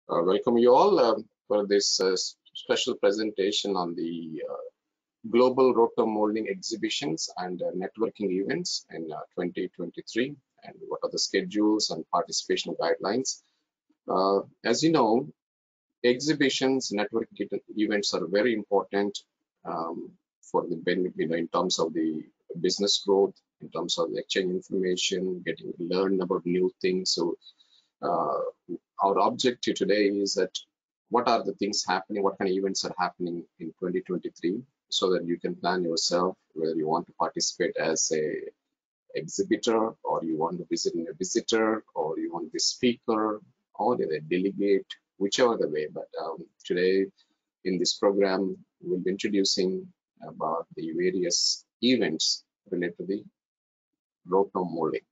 Welcome you all for this special presentation on the global RotoMoulding exhibitions and networking events in 2023, and what are the schedules and participation guidelines. As you know, exhibitions, networking events are very important for the benefit, in terms of the business growth, in terms of the exchange information, getting to learn about new things. So our objective today is that what are the things happening, what kind of events are happening in 2023, so that you can plan yourself whether you want to participate as a exhibitor, or you want to visit a visitor, or you want to be speaker, or a delegate, whichever the way. But today in this program, we'll be introducing about the various events related to the RotoMoulding.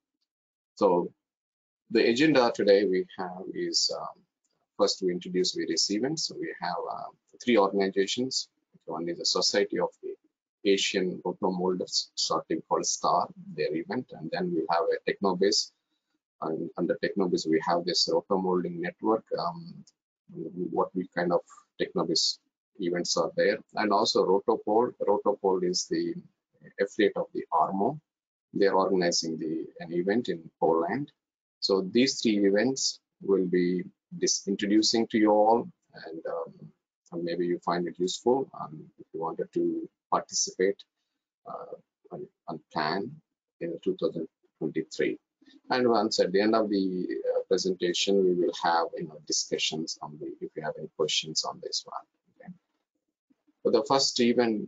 So the agenda today we have is first we introduce various events. So we have three organizations. One is the Society of the Asian Rotomolders, shortly called STAR, their event, and then we have a Technobase. And under Technobase we have this RotoMoulding network. What we kind of Technobase events are there, and also Rotopole. Rotopole is the affiliate of the ARMO. They are organizing an event in Poland. So these three events will be introducing to you all, and maybe you find it useful if you wanted to participate and plan in 2023. And once at the end of the presentation, we will have discussions on if you have any questions on this one. Okay. But the first event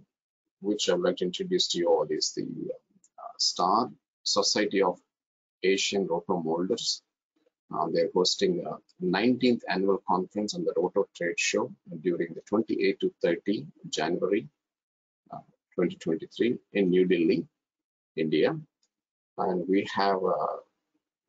which I would like to introduce to you all is the STAR, Society of Asian Rotomolders. They're hosting a 19th annual conference on the Roto trade show during the 28 to 30 January 2023 in New Delhi, India. And we have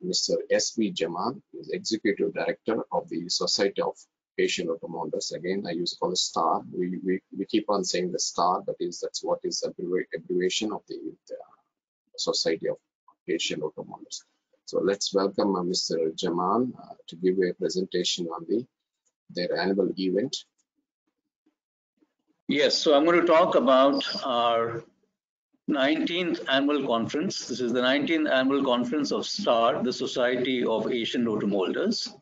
Mr. S.V. Jaman, who is Executive Director of the Society of Asian Rotomolders. Again, I use it called STAR. We keep on saying the STAR, but that's what is abbreviation of the Society of Asian Rotomolders. So let's welcome Mr. Jaman to give a presentation on their annual event. Yes, so I'm going to talk about our 19th annual conference. This is the 19th annual conference of STAR, the Society of Asian Rotomolders.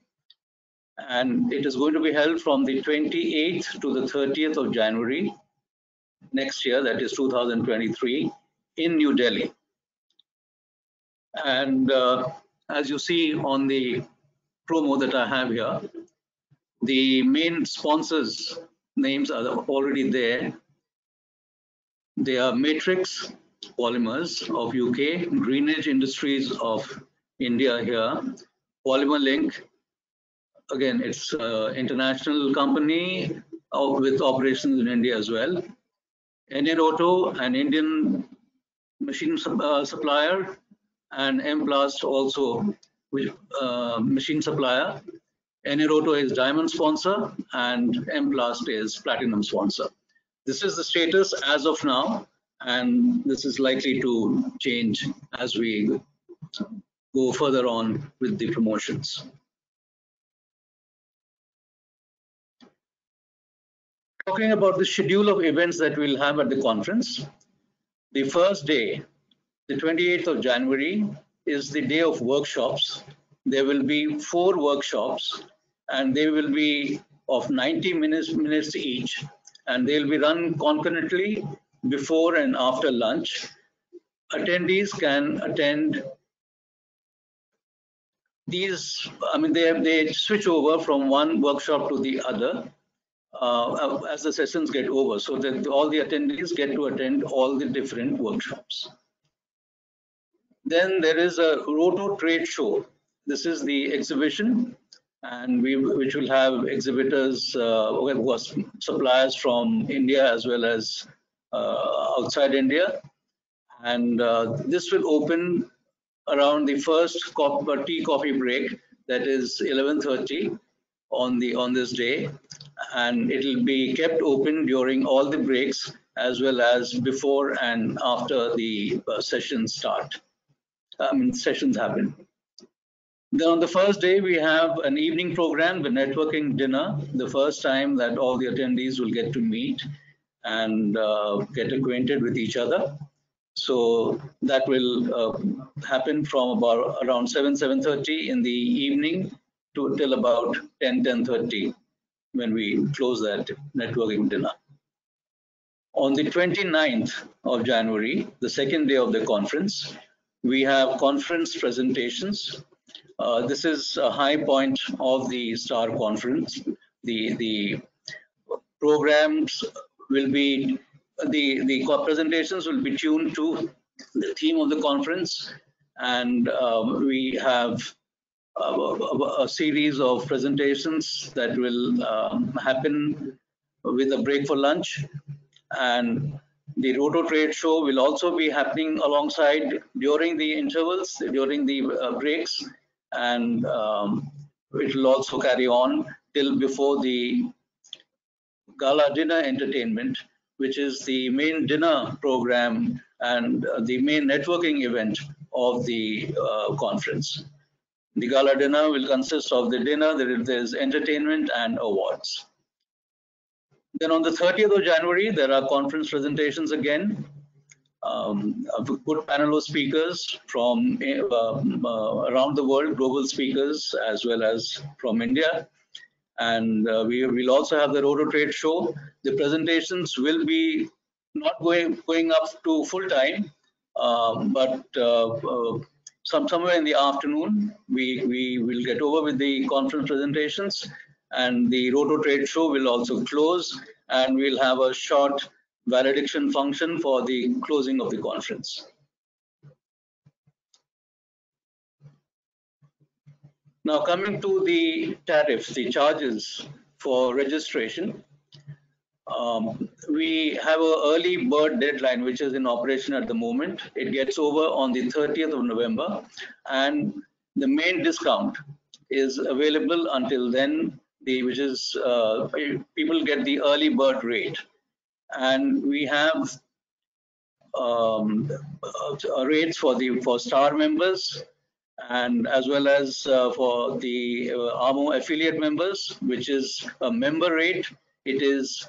And it is going to be held from the 28th to the 30th of January next year, that is 2023, in New Delhi. And as you see on the promo that I have here, the main sponsors' names are already there. They are Matrix Polymers of UK, Greenedge Industries of India here, Polymer Link. Again, it's an international company with operations in India as well. Roto, an Indian machine supplier, and M-Plast also, machine supplier. Roto is diamond sponsor and M-Plast is platinum sponsor. This is the status as of now, and this is likely to change as we go further on with the promotions. Talking about the schedule of events that we'll have at the conference, the first day, the 28th of January, is the day of workshops. There will be 4 workshops, and they will be of 90 minutes each, and they'll be run concurrently before and after lunch. Attendees can attend these. I mean, they switch over from one workshop to the other as the sessions get over, so that all the attendees get to attend all the different workshops. Then there is a Roto trade show. This is the exhibition, and which will have exhibitors, suppliers from India as well as outside India. And this will open around the first tea coffee break, that is 11:30 on this day, and it will be kept open during all the breaks as well as before and after the sessions start. Sessions happen. Then on the first day, we have an evening program, the networking dinner, the first time that all the attendees will get to meet and get acquainted with each other. So that will happen from about around 7:30 in the evening till about 10:30 when we close that networking dinner. On the 29th of January, the second day of the conference, we have conference presentations. This is a high point of the STAR conference. The programs will be, the presentations will be tuned to the theme of the conference, and we have a series of presentations that will happen with a break for lunch. And the Roto Trade Show will also be happening alongside during the intervals, during the breaks, and it will also carry on till before the gala dinner entertainment, which is the main dinner program and the main networking event of the conference. The gala dinner will consist of the dinner, there's entertainment and awards. Then on the 30th of January, there are conference presentations again. A good panel of speakers from around the world, global speakers, as well as from India. And we will also have the Roto Trade Show. The presentations will be not going up to full time, but somewhere in the afternoon, we will get over with the conference presentations, and the Roto Trade Show will also close, and we'll have a short valediction function for the closing of the conference. Now coming to the tariffs, the charges for registration. We have an early bird deadline, which is in operation at the moment. It gets over on the 30th of November, and the main discount is available until then, which is people get the early bird rate. And we have rates for STAR members, and as well as for the AMO affiliate members, which is a member rate. It is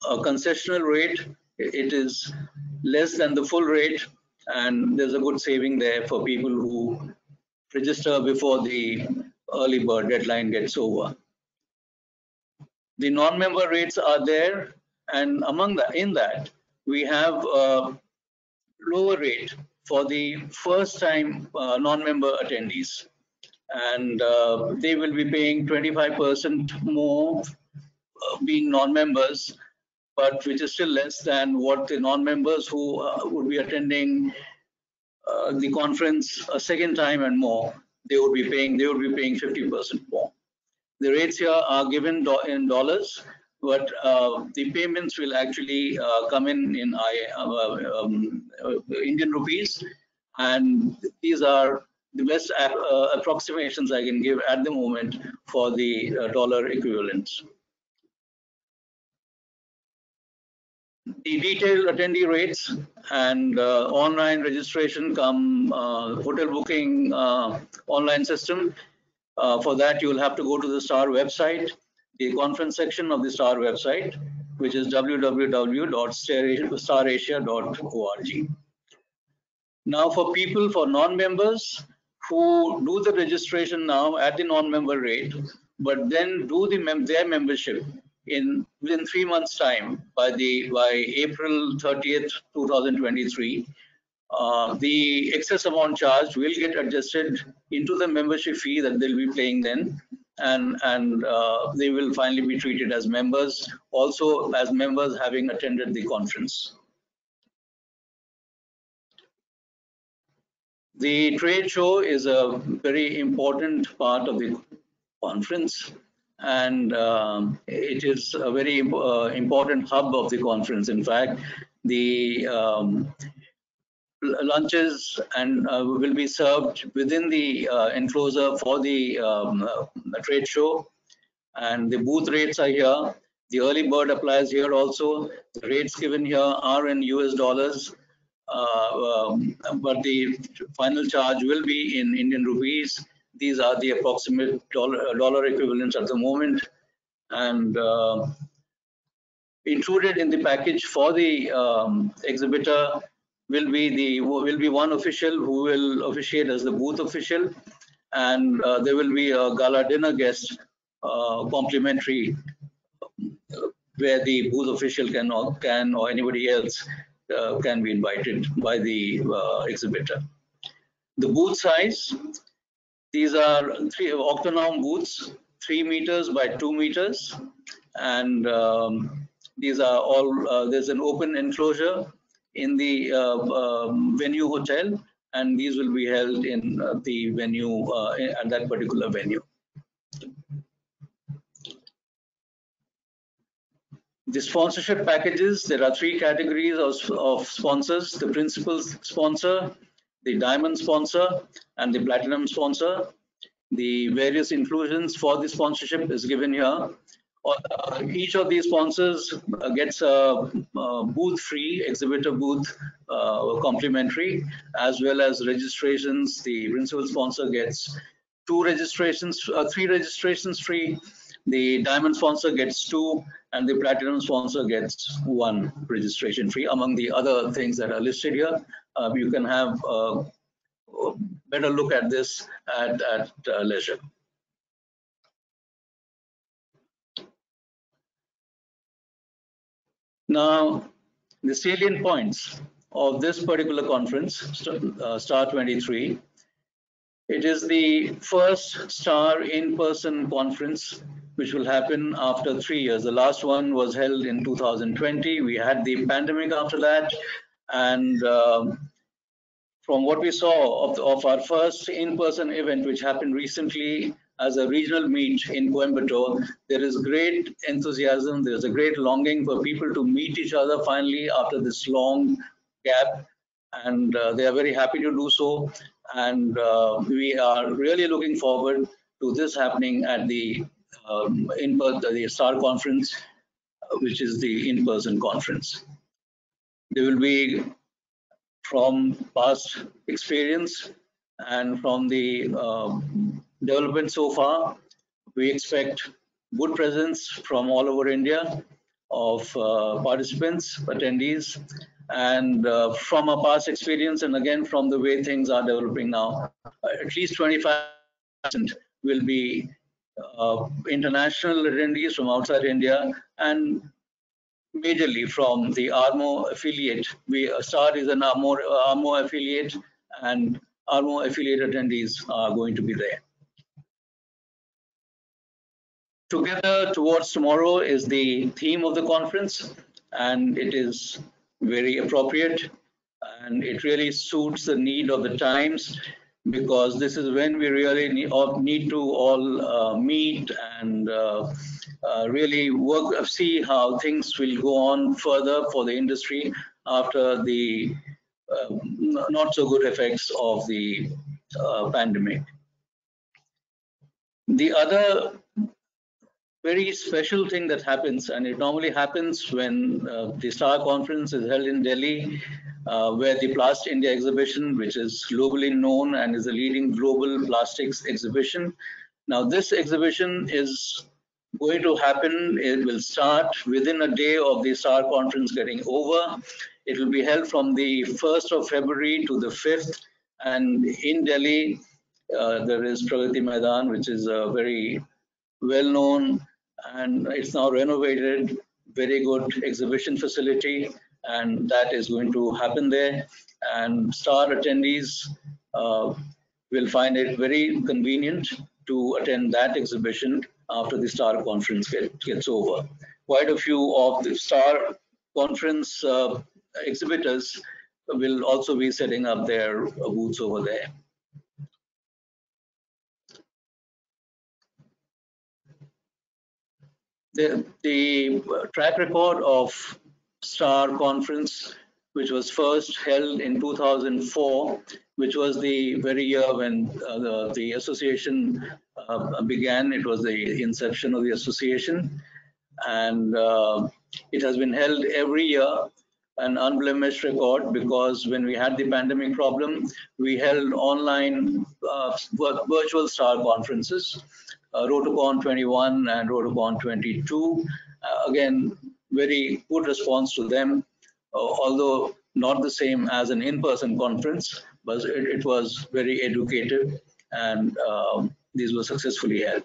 a concessional rate. It is less than the full rate, and there's a good saving there for people who register before the early bird deadline gets over. The non-member rates are there, and in that, we have a lower rate for the first-time non-member attendees, and they will be paying 25% more being non-members, but which is still less than what the non-members who would be attending the conference a second time and more, they would be paying 50% more. The rates here are given in dollars, but the payments will actually come in Indian rupees, and these are the best approximations I can give at the moment for the dollar equivalents. The detailed attendee rates and online registration come hotel booking online system. For that, you will have to go to the STAR website, the conference section of the STAR website, which is www.starasia.org. Now, for non-members who do the registration now at the non-member rate, but then do their membership within 3 months' time by April 30th, 2023, the excess amount charged will get adjusted into the membership fee that they'll be paying then, and they will finally be treated as members, also as members having attended the conference. The trade show is a very important part of the conference, and it is a very important hub of the conference. In fact, the lunches and will be served within the enclosure for the trade show, and the booth rates are here. The early bird applies here also. The rates given here are in US dollars, but the final charge will be in Indian rupees. These are the approximate dollar equivalents at the moment, and included in the package for the exhibitor will be one official who will officiate as the booth official, and there will be a gala dinner guest complimentary, where the booth official can or anybody else can be invited by the exhibitor. The booth size, these are 3 octanorm booths, 3 meters by 2 meters, and these are all, there's an open enclosure in the venue hotel, and these will be held in the venue, at that particular venue. The sponsorship packages, there are 3 categories of sponsors: the principal sponsor, the diamond sponsor, and the platinum sponsor. The various inclusions for the sponsorship is given here. Each of these sponsors gets a booth free, exhibitor booth complimentary, as well as registrations. The principal sponsor gets 3 registrations free. The diamond sponsor gets 2, and the platinum sponsor gets 1 registration free, among the other things that are listed here. You can have a better look at this at leisure. Now, the salient points of this particular conference, Star 23, it is the first Star in-person conference which will happen after 3 years. The last one was held in 2020. We had the pandemic after that, and from what we saw of our first in-person event, which happened recently as a regional meet in Coimbatore, there is great enthusiasm. There's a great longing for people to meet each other finally after this long gap, and they are very happy to do so. And we are really looking forward to this happening at the the STAR conference, which is the in-person conference. There will be, from past experience and from the development so far, we expect good presence from all over India of participants, attendees, and from our past experience, and again from the way things are developing now, at least 25% will be international attendees from outside India, and majorly from the ARMO affiliate. STAR is an ARMO affiliate, and ARMO affiliate attendees are going to be there. Together Towards Tomorrow is the theme of the conference, and it is very appropriate, and it really suits the need of the times, because this is when we really need to all meet and really work, see how things will go on further for the industry after the not so good effects of the pandemic. The other very special thing that happens, and it normally happens when the STAR conference is held in Delhi, where the Plast India exhibition, which is globally known and is a leading global plastics exhibition. Now, this exhibition is going to happen. It will start within a day of the STAR conference getting over. It will be held from the 1st of February to the 5th, and in Delhi, there is Pragati Maidan, which is a very well-known, and it's now renovated, very good exhibition facility, and that is going to happen there. And STAR attendees will find it very convenient to attend that exhibition after the STAR conference gets over. Quite a few of the STAR conference exhibitors will also be setting up their booths over there. The track record of STAR conference, which was first held in 2004, which was the very year when the association began. It was the inception of the association, and it has been held every year an unblemished record, because when we had the pandemic problem, we held online virtual star conferences, RotoCon 21 and RotoCon 22. Again, very good response to them, although not the same as an in-person conference, but it was very educative, and these were successfully held.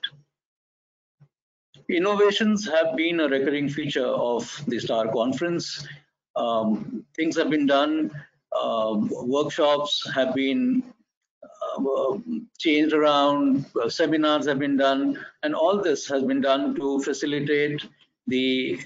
Innovations have been a recurring feature of the STAR conference. Things have been done, workshops have been changed around, seminars have been done, and all this has been done to facilitate the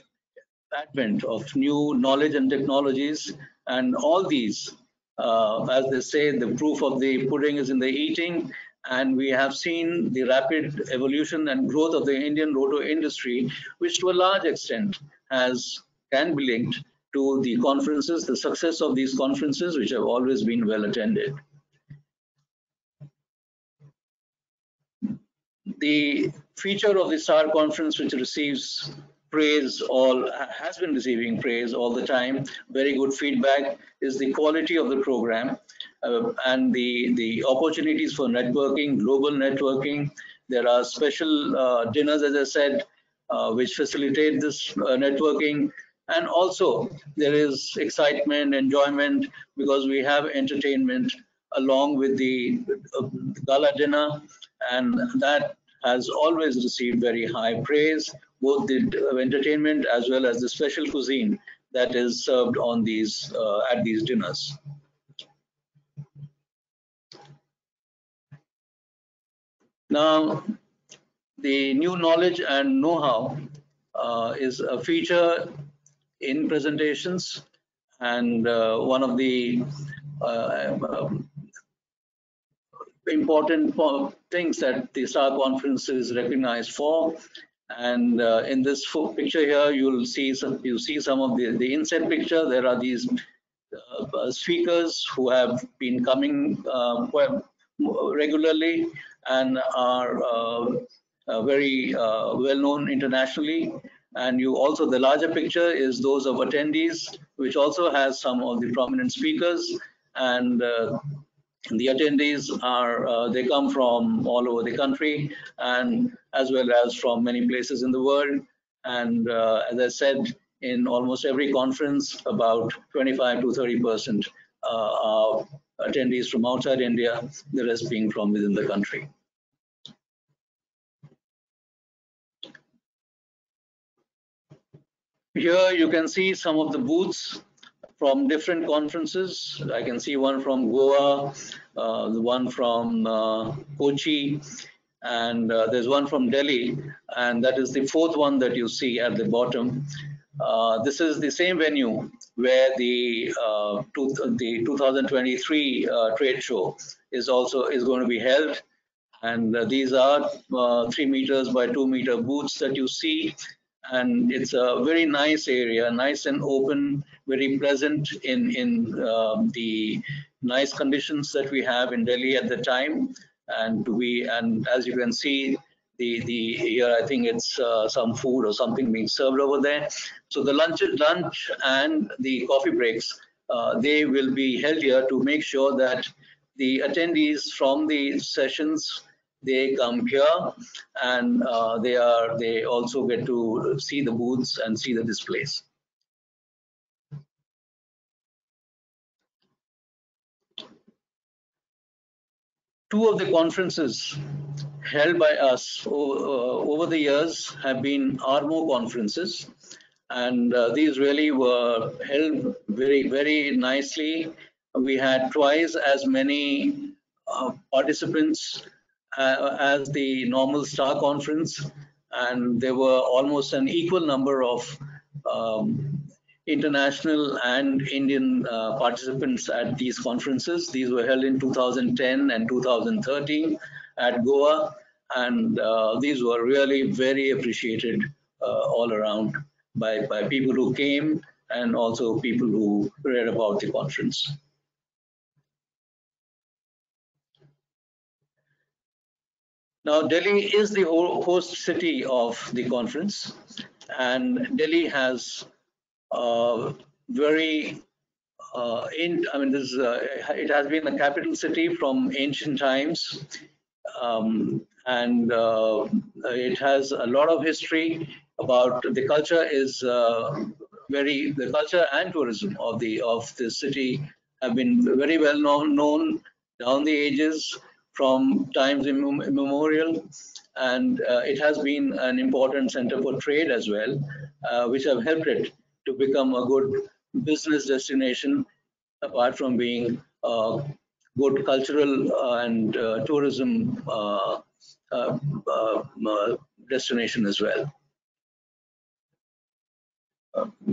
advent of new knowledge and technologies. And all these, as they say, the proof of the pudding is in the eating. And we have seen the rapid evolution and growth of the Indian roto industry, which to a large extent can be linked to the conferences, the success of these conferences, which have always been well attended. The feature of the STAR conference, which receives praise, has been receiving praise all the time, very good feedback, is the quality of the program and the opportunities for networking, global networking. There are special dinners, as I said, which facilitate this networking. And also there is excitement, enjoyment, because we have entertainment along with the gala dinner, and that has always received very high praise, both the entertainment as well as the special cuisine that is served on these at these dinners. Now, the new knowledge and know-how is a feature in presentations, and one of the important things that the STAR conference is recognized for. And in this picture here, you see some of the inset picture. There are these speakers who have been coming regularly and are very well known internationally. And the larger picture is those of attendees, which also has some of the prominent speakers. And the attendees they come from all over the country, and as well as from many places in the world. And as I said, in almost every conference, about 25 to 30% are attendees from outside India, the rest being from within the country. Here you can see some of the booths from different conferences. I can see one from Goa, the one from Kochi, and there's one from Delhi, and that is the fourth one that you see at the bottom. This is the same venue where the 2023 trade show is going to be held, and these are 3 meters by 2 meter booths that you see. And it's a very nice area, nice and open, very pleasant in the nice conditions that we have in Delhi at the time. And as you can see, here I think it's some food or something being served over there. So the lunch and the coffee breaks, they will be held here to make sure that the attendees from the sessions, they come here, and they also get to see the booths and see the displays. Two of the conferences held by us over the years have been RMO conferences, and these really were held very, very nicely. We had twice as many participants as the normal STAR conference, and there were almost an equal number of international and Indian participants at these conferences. These were held in 2010 and 2013 at Goa, and these were really very appreciated all around by people who came and also people who read about the conference. Now, Delhi is the host city of the conference, and Delhi has very it has been a capital city from ancient times, and it has a lot of history. About the culture is the culture and tourism of the city have been very well known down the ages from times immemorial, and it has been an important center for trade as well, which have helped it to become a good business destination, apart from being a good cultural and tourism uh, destination as well.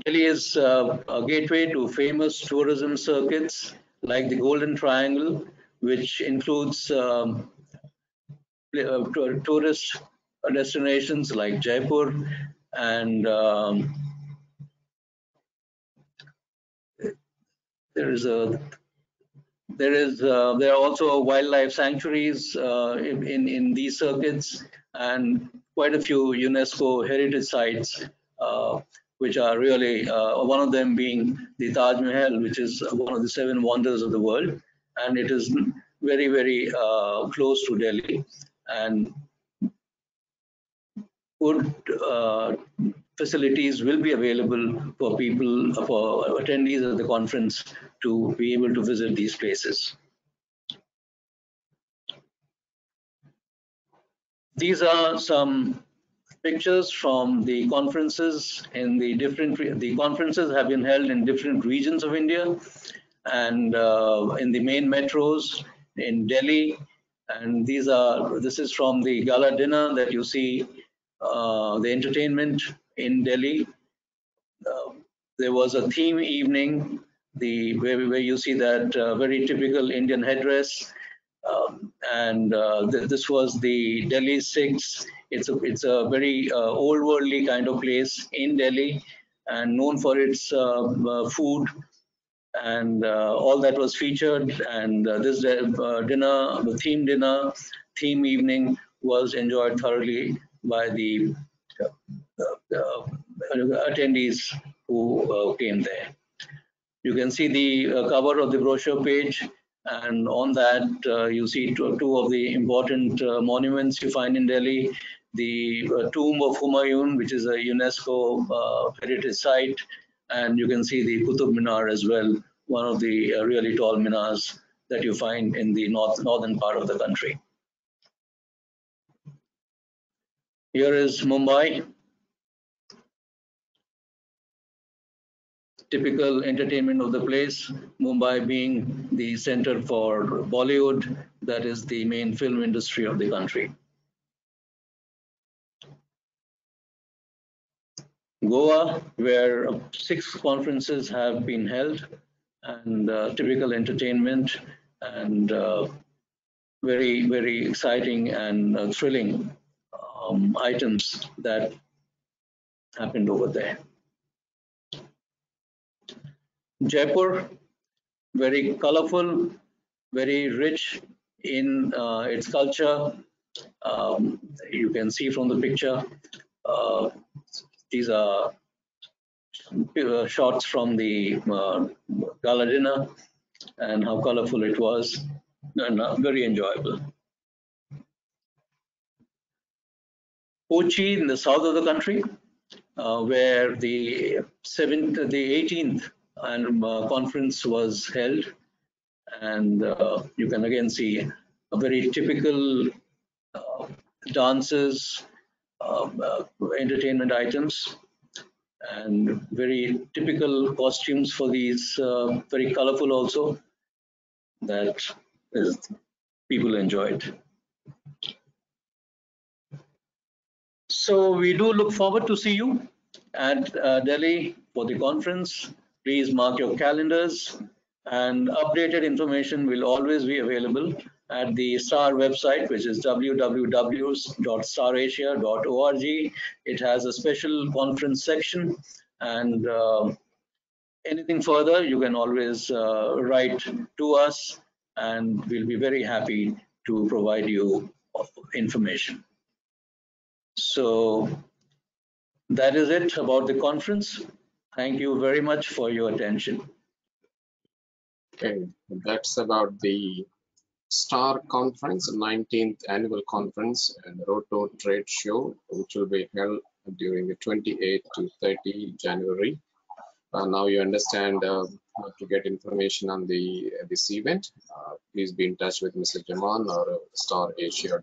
Delhi is a gateway to famous tourism circuits like the Golden Triangle, which includes tourist destinations like Jaipur, and there are also wildlife sanctuaries in these circuits, and quite a few UNESCO heritage sites, which are really one of them being the Taj Mahal, which is one of the 7 wonders of the world, and it is very close to Delhi, and good facilities will be available for people, for attendees of the conference, to be able to visit these places. These are some pictures from the conferences in the conferences have been held in different regions of India, and in the main metros in Delhi. And this is from the gala dinner that you see, the entertainment in Delhi. There was a theme evening, where you see that very typical Indian headdress, and this was the Delhi Six. It's a very old worldly kind of place in Delhi, and known for its food, and all that was featured. And this dinner, the theme evening, was enjoyed thoroughly by the attendees who came there. You can see the cover of the brochure page, and on that you see two of the important monuments you find in Delhi: the tomb of Humayun, which is a UNESCO heritage site, and you can see the Qutub Minar as well, one of the really tall minars that you find in the northern part of the country. Here is Mumbai. Typical entertainment of the place, Mumbai being the center for Bollywood, that is the main film industry of the country. Goa, where 6 conferences have been held, and typical entertainment, and very exciting and thrilling items that happened over there. Jaipur, very colorful, very rich in its culture. You can see from the picture, these are shots from the gala dinner, and how colorful it was, and very enjoyable. Kochi in the south of the country, where the 18th conference was held, and you can again see a very typical dances, entertainment items, and very typical costumes for these, very colorful also, that people enjoyed. So we do look forward to see you at Delhi for the conference. Please mark your calendars, and updated information will always be available at the STAR website, which is www.starasia.org. It has a special conference section, and anything further, you can always write to us, and we'll be very happy to provide you information. So that is it about the conference. Thank you very much for your attention. Okay, that's about the STAR conference, 19th annual conference and Roto trade show, which will be held during the 28th to 30 January. Now you understand how to get information on this event. Please be in touch with Mr. Jaman or starasia.org.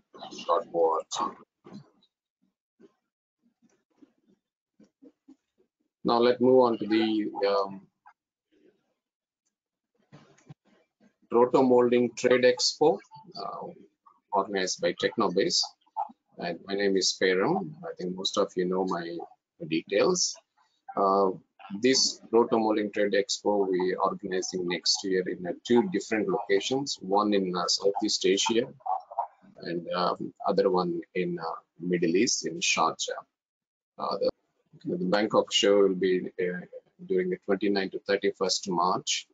Now let's move on to the RotoMoulding Trade Expo, organized by Technobase. And my name is Peram. I think most of you know my details. This RotoMoulding Trade Expo we are organizing next year in two different locations, one in Southeast Asia and other one in Middle East in Sharjah. The Bangkok show will be during the 29th to 31st March,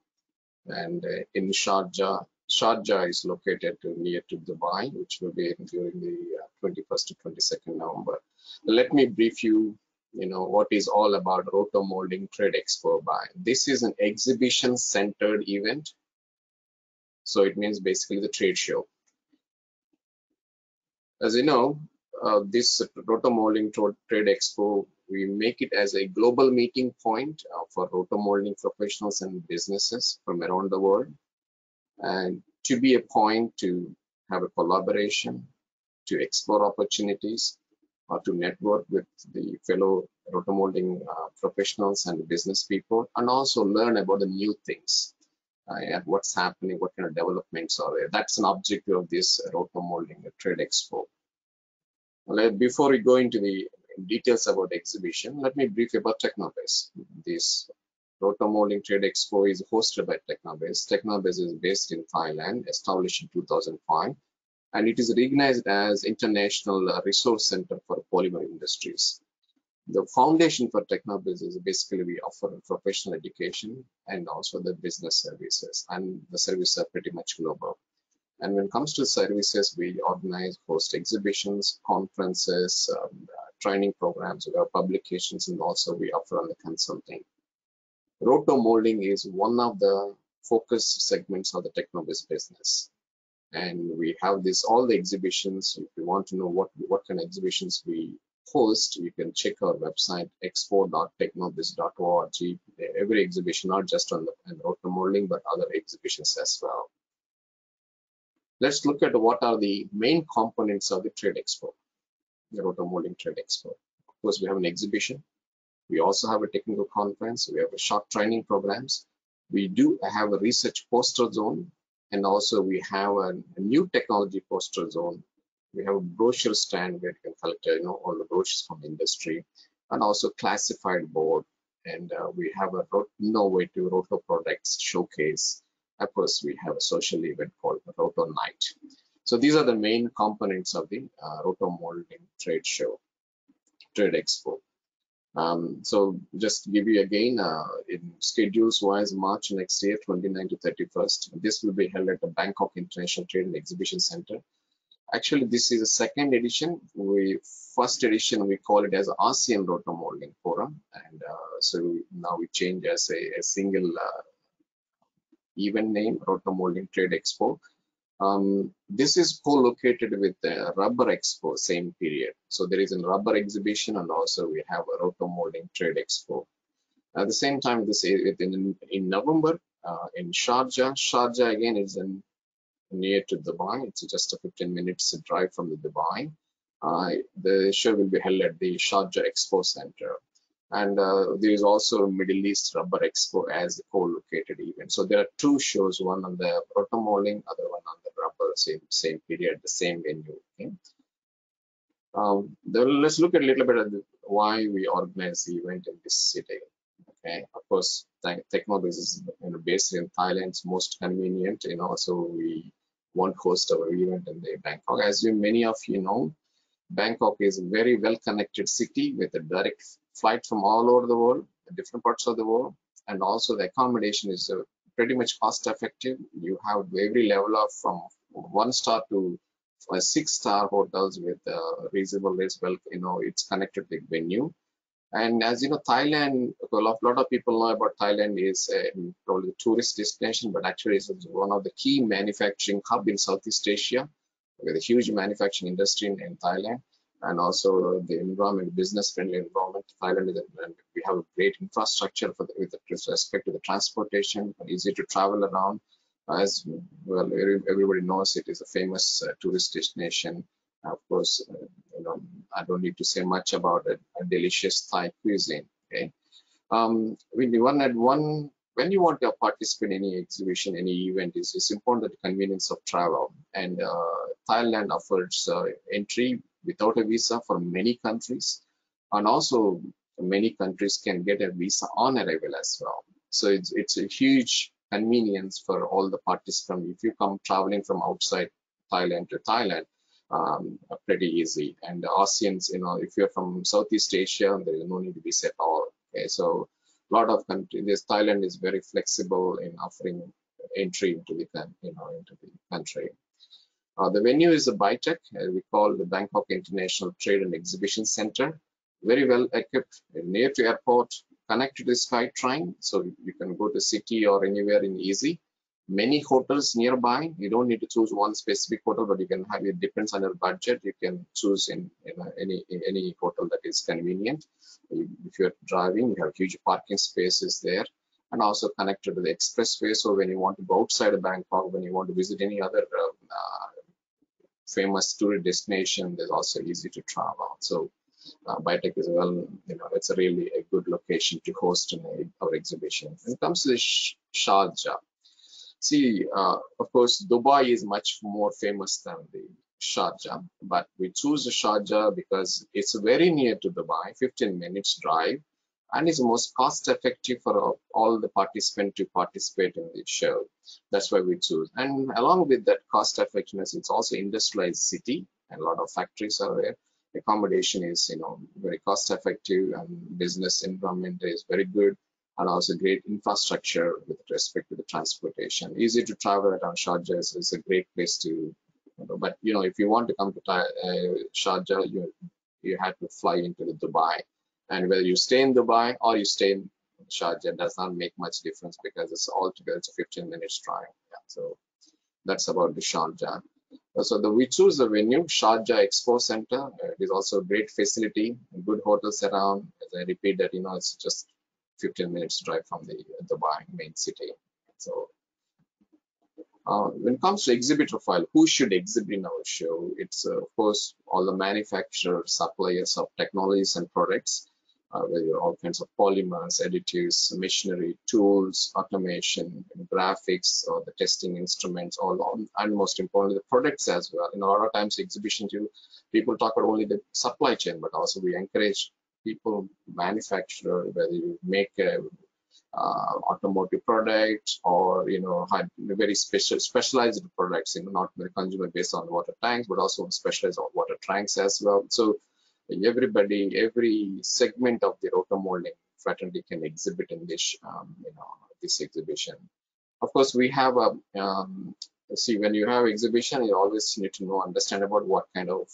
and in Sharjah. Sharjah is located near to Dubai, which will be during the 21st to 22nd November. Let me brief you, what is all about RotoMoulding Trade Expo by. This is an exhibition-centered event, so it means basically the trade show. As you know, this RotoMoulding Trade Expo, we make it as a global meeting point for rotomolding professionals and businesses from around the world, and to be a point to have a collaboration, to explore opportunities, or to network with the fellow rotomolding professionals and business people, and also learn about the new things and what's happening, what kind of developments are there. That's an objective of this RotoMoulding Trade Expo. Before we go into the details about the exhibition, let me brief about Technobase. This RotoMoulding Trade Expo is hosted by Technobase. Technobase is based in Thailand, established in 2005, and it is recognized as International Resource Center for Polymer Industries. The foundation for Technobase is basically we offer professional education and also the business services, and the services are pretty much global. And when it comes to services, we organize, host exhibitions, conferences, training programs, we have publications, and also we offer on the consulting. RotoMoulding is one of the focus segments of the Technobase business. And we have all the exhibitions. If you want to know what kind of exhibitions we host, you can check our website, expo.technobase.org. Every exhibition, not just on the RotoMoulding, but other exhibitions as well. Let's look at what are the main components of the Trade Expo, the RotoMoulding Trade Expo. Of course, we have an exhibition. We also have a technical conference. We have a short training programs. We do have a research poster zone, and also we have a new technology poster zone. We have a brochure stand where you can collect all the brochures from the industry, and also classified board. And we have a innovative Roto products showcase. Of course, we have a social event called Roto Night. So these are the main components of the RotoMoulding Trade Expo. So just to give you again, in schedules wise, March next year, 29 to 31st, this will be held at the Bangkok International Trade and Exhibition Center. Actually, this is the second edition. First edition, we call it as ASEAN RotoMoulding Forum. And so now we change as a single event name, RotoMoulding Trade Expo. This is co-located with the Rubber Expo, same period. So there is a rubber exhibition, and also we have a RotoMoulding Trade Expo. At the same time, this is in November in Sharjah. Sharjah again is near to Dubai. It's just a 15 minutes drive from the Dubai. The show will be held at the Sharjah Expo Center. And there is also a Middle East Rubber Expo as a co-located event. So there are two shows, one on the RotoMoulding, other one on the rubber, same period, the same venue. Okay? Let's look at a little bit at why we organize the event in this city. Okay, of course, Technobase is based in Thailand. It's most convenient, so we want to host our event in the Bangkok. As many of you know, Bangkok is a very well-connected city with a direct flight from all over the world, different parts of the world, and also the accommodation is pretty much cost-effective. You have every level of from 1-star to 6-star hotels with reasonable rates. Well, it's connected with venue. And as you know, Thailand, a lot of people know about Thailand is probably a tourist destination, but actually it's one of the key manufacturing hub in Southeast Asia, with a huge manufacturing industry in Thailand, and also the environment, business-friendly environment. Thailand is, and we have a great infrastructure for with respect to the transportation, easy to travel around. As well, everybody knows it is a famous tourist destination. Of course, you know, I don't need to say much about it. A delicious Thai cuisine. Okay. When you want to participate in any exhibition, any event, it's important the convenience of travel. And Thailand offers entry without a visa for many countries, and also many countries can get a visa on arrival as well. So it's a huge convenience for all the participants. If you come traveling from outside Thailand to Thailand, pretty easy. And the ASEANs, you know, if you're from Southeast Asia, there is no need to be set all. Okay, so a lot of countries, this Thailand is very flexible in offering entry into the into the country. The venue is a BITEC, we call the Bangkok International Trade and Exhibition Center. Very well equipped, near to airport, connected to the SkyTrain, so you can go to city or anywhere in easy. Many hotels nearby. You don't need to choose one specific hotel, but you can have, it depends on your budget. You can choose in any hotel that is convenient. If you're driving, you have huge parking spaces there, and also connected to the expressway. So when you want to go outside of Bangkok, when you want to visit any other famous tourist destination, there's also easy to travel. So BITEC is it's a really a good location to host our exhibition. When it comes to the Sharjah, see, of course, Dubai is much more famous than the Sharjah, but we choose the Sharjah because it's very near to Dubai, 15 minutes drive, and it's most cost effective for all the participants to participate in the show. That's why we choose. And along with that cost effectiveness, it's also industrialized city, and a lot of factories are there. Accommodation is, very cost effective, and business environment is very good, and also great infrastructure with respect to the transportation. Easy to travel around Sharjah, so it's a great place to, but if you want to come to Sharjah, you have to fly into the Dubai. And whether you stay in Dubai or you stay in Sharjah does not make much difference, because it's altogether it's a 15 minutes drive. Yeah, so that's about the Sharjah. So we choose the venue, Sharjah Expo Center. It is also a great facility, good hotels around. As I repeat that, it's just 15 minutes drive from the Dubai main city. So when it comes to exhibit profile, who should exhibit in our show? It's of course all the manufacturers, suppliers of technologies and products, with all kinds of polymers, additives, machinery, tools, automation, graphics, or the testing instruments, and most importantly, the products as well. A lot of times exhibitions, people talk about only the supply chain, but also we encourage people, manufacturer, whether you make a automotive products or very specialized products, not very consumer based on water tanks, but also specialized on water tanks as well. So every segment of the RotoMoulding fraternity can exhibit in this this exhibition. Of course, we have a see, when you have exhibition, you always need to understand about what kind of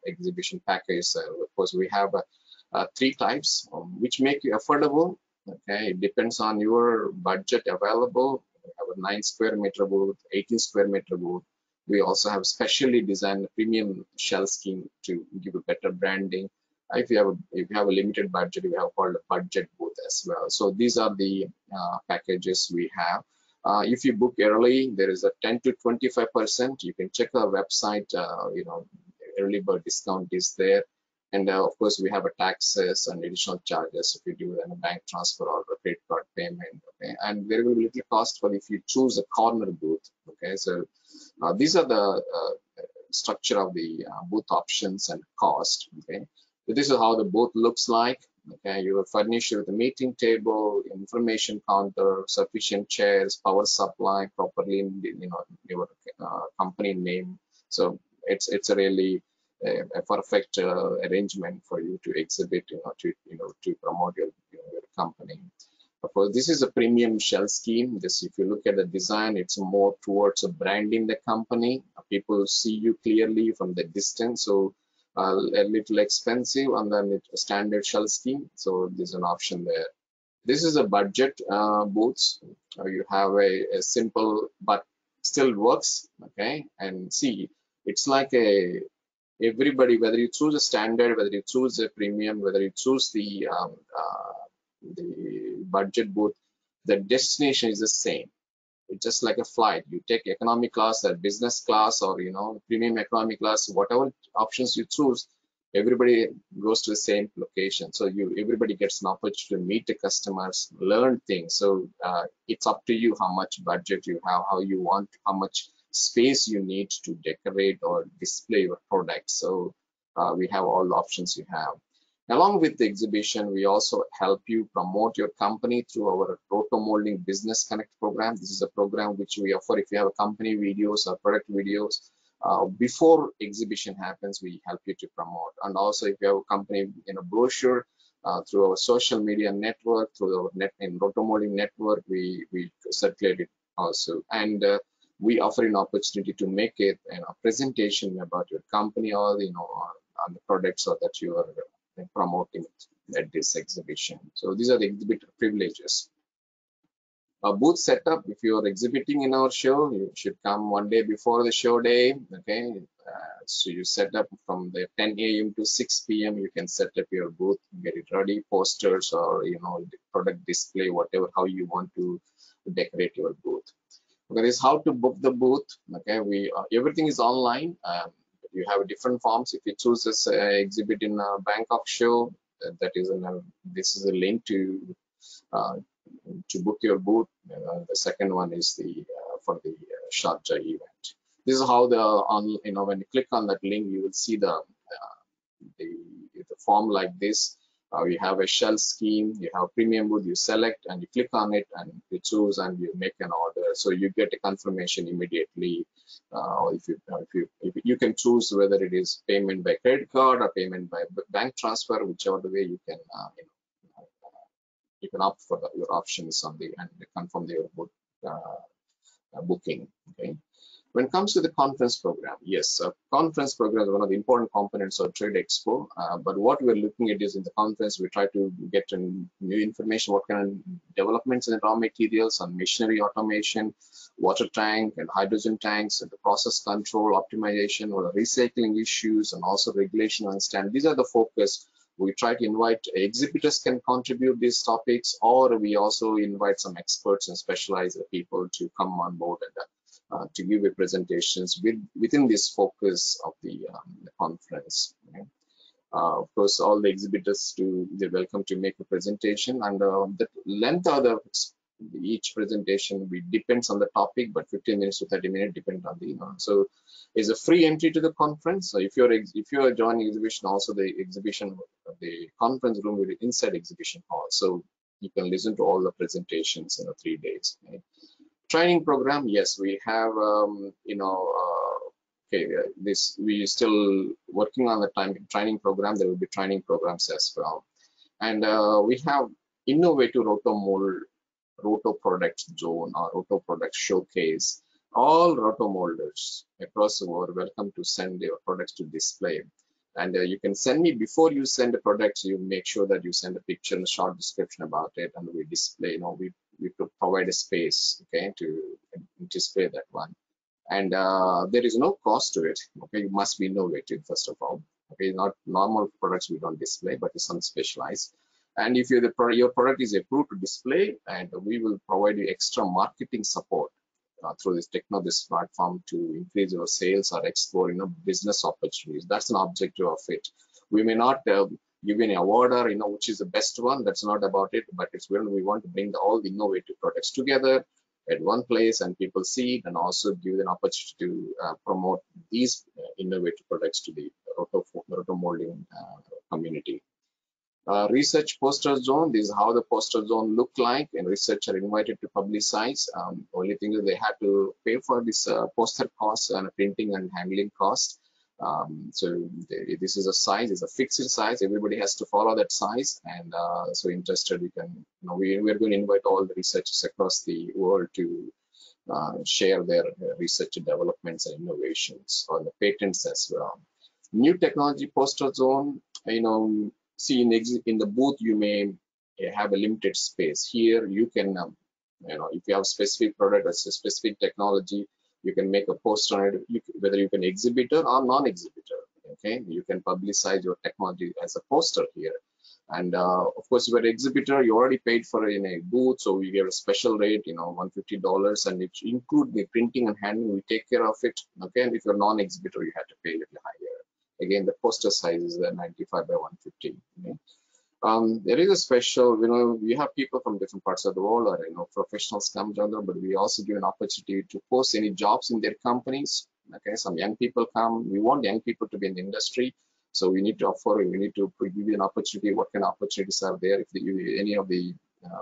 exhibition package. Of course, we have 3 types, which make you affordable. Okay, it depends on your budget available. We have a 9 square meter booth, 18 square meter booth. We also have specially designed premium shell scheme to give a better branding. If you have a limited budget, we have called a budget booth as well. So these are the packages we have. If you book early, there is a 10 to 25%. You can check our website. Early bird discount is there. And of course, we have a taxes and additional charges if you do a bank transfer or a credit card payment. Okay, and there will be little cost for if you choose a corner booth. Okay, so these are the structure of the booth options and cost. Okay, so this is how the booth looks like. Okay, you will furnish with a meeting table, information counter, sufficient chairs, power supply, properly in your company name. So it's a really a perfect arrangement for you to exhibit, to promote your company. Of course, this is a premium shell scheme. This, if you look at the design, it's more towards branding the company. People see you clearly from the distance. So a little expensive, and then a standard shell scheme. So there's an option there. This is a budget booths. You have a simple but still works. Okay, and see, it's like a everybody, whether you choose a standard, whether you choose a premium, whether you choose the budget booth, the destination is the same. It's just like a flight. You take economy class or business class, or premium economy class, whatever options you choose, everybody goes to the same location. So everybody gets an opportunity to meet the customers, learn things. So it's up to you how much budget you have, how you want, how much space you need to decorate or display your product. So we have all the options you have. Along with the exhibition, we also help you promote your company through our RotoMoulding Business Connect program. This is a program which we offer if you have a company videos or product videos. Before exhibition happens, we help you to promote. And also, if you have a company in a brochure, through our social media network, through our RotoMoulding network, we circulate it also. And we offer an opportunity to make it a presentation about your company, or on the products or that you are promoting at this exhibition. So these are the exhibitor privileges. A booth setup: if you are exhibiting in our show, you should come one day before the show day. Okay, so you set up from the 10 a.m. to 6 p.m. You can set up your booth, get it ready, posters, or product display, whatever, how you want to decorate your booth. Okay, this is how to book the booth. Okay, everything is online. You have different forms. If you choose this exhibit in a Bangkok show, this is a link to book your booth. The second one is for the Sharjah event. This is how when you click on that link, you will see the form like this. You have a shell scheme, you have premium booth, you select and you click on it and you choose and you make an order. So you get a confirmation immediately. If you can choose whether it is payment by credit card or payment by bank transfer, whichever the way you can opt for your options and confirm your booking. Okay. When it comes to the conference program, yes, conference program is one of the important components of Trade Expo. But what we're looking at is in the conference, we try to get new information, what kind of developments in raw materials and machinery automation, water tank and hydrogen tanks, and the process control optimization, or the recycling issues, and also regulation and standard. These are the focus. We try to invite exhibitors can contribute these topics, or we also invite some experts and specialized people to come on board and to give presentations within this focus of the conference. Okay. Of course, all the exhibitors they're welcome to make a presentation, and the length of each presentation depends on the topic, but 15 minutes to 30 minutes depend on the so it's a free entry to the conference. So if you're joining exhibition, also the conference room will be inside exhibition hall, so you can listen to all the presentations in 3 days. Okay. Training program, yes, we have we still working on the training program. There will be training programs as well, and we have innovative Roto product zone or Roto product showcase. All Roto molders across the world welcome to send their products to display, and you can send me before you send the products. You make sure that you send a picture and a short description about it, and we display. We could provide a space, okay, to display that one, and there is no cost to it. Okay, you must be innovative first of all. Okay, not normal products we don't display, but it's some specialized. And if your product is approved to display, and we will provide you extra marketing support through this platform to increase your sales or explore business opportunities. That's an objective of it. We may not give you an award or which is the best one. That's not about it, but it's when we want to bring all the innovative products together at one place and people see it, and also give an opportunity to promote these innovative products to the RotoMoulding community. Research poster zone. This is how the poster zone look like, and researchers are invited to publicize. Only thing is they have to pay for this poster cost and printing and handling cost. This is a size, it's a fixed size. Everybody has to follow that size, and so interested, you can, we're going to invite all the researchers across the world to share their research developments and innovations on the patents as well. New technology poster zone, see in the booth you may have a limited space. Here you can, if you have specific product or specific technology, you can make a poster on it, whether you can exhibitor or non-exhibitor. Okay, you can publicize your technology as a poster here. And of course, if you're an exhibitor, you already paid for it in a booth, so we give a special rate, $150, and it include the printing and handling. We take care of it. Okay, and if you're non-exhibitor, you have to pay a little higher. Again, the poster size is 95 by 150. Okay? There is a special, we have people from different parts of the world, or professionals come together, but we also give an opportunity to post any jobs in their companies. Okay, some young people come. We want young people to be in the industry, so we need to give you an opportunity. What kind of opportunities are there? If any of the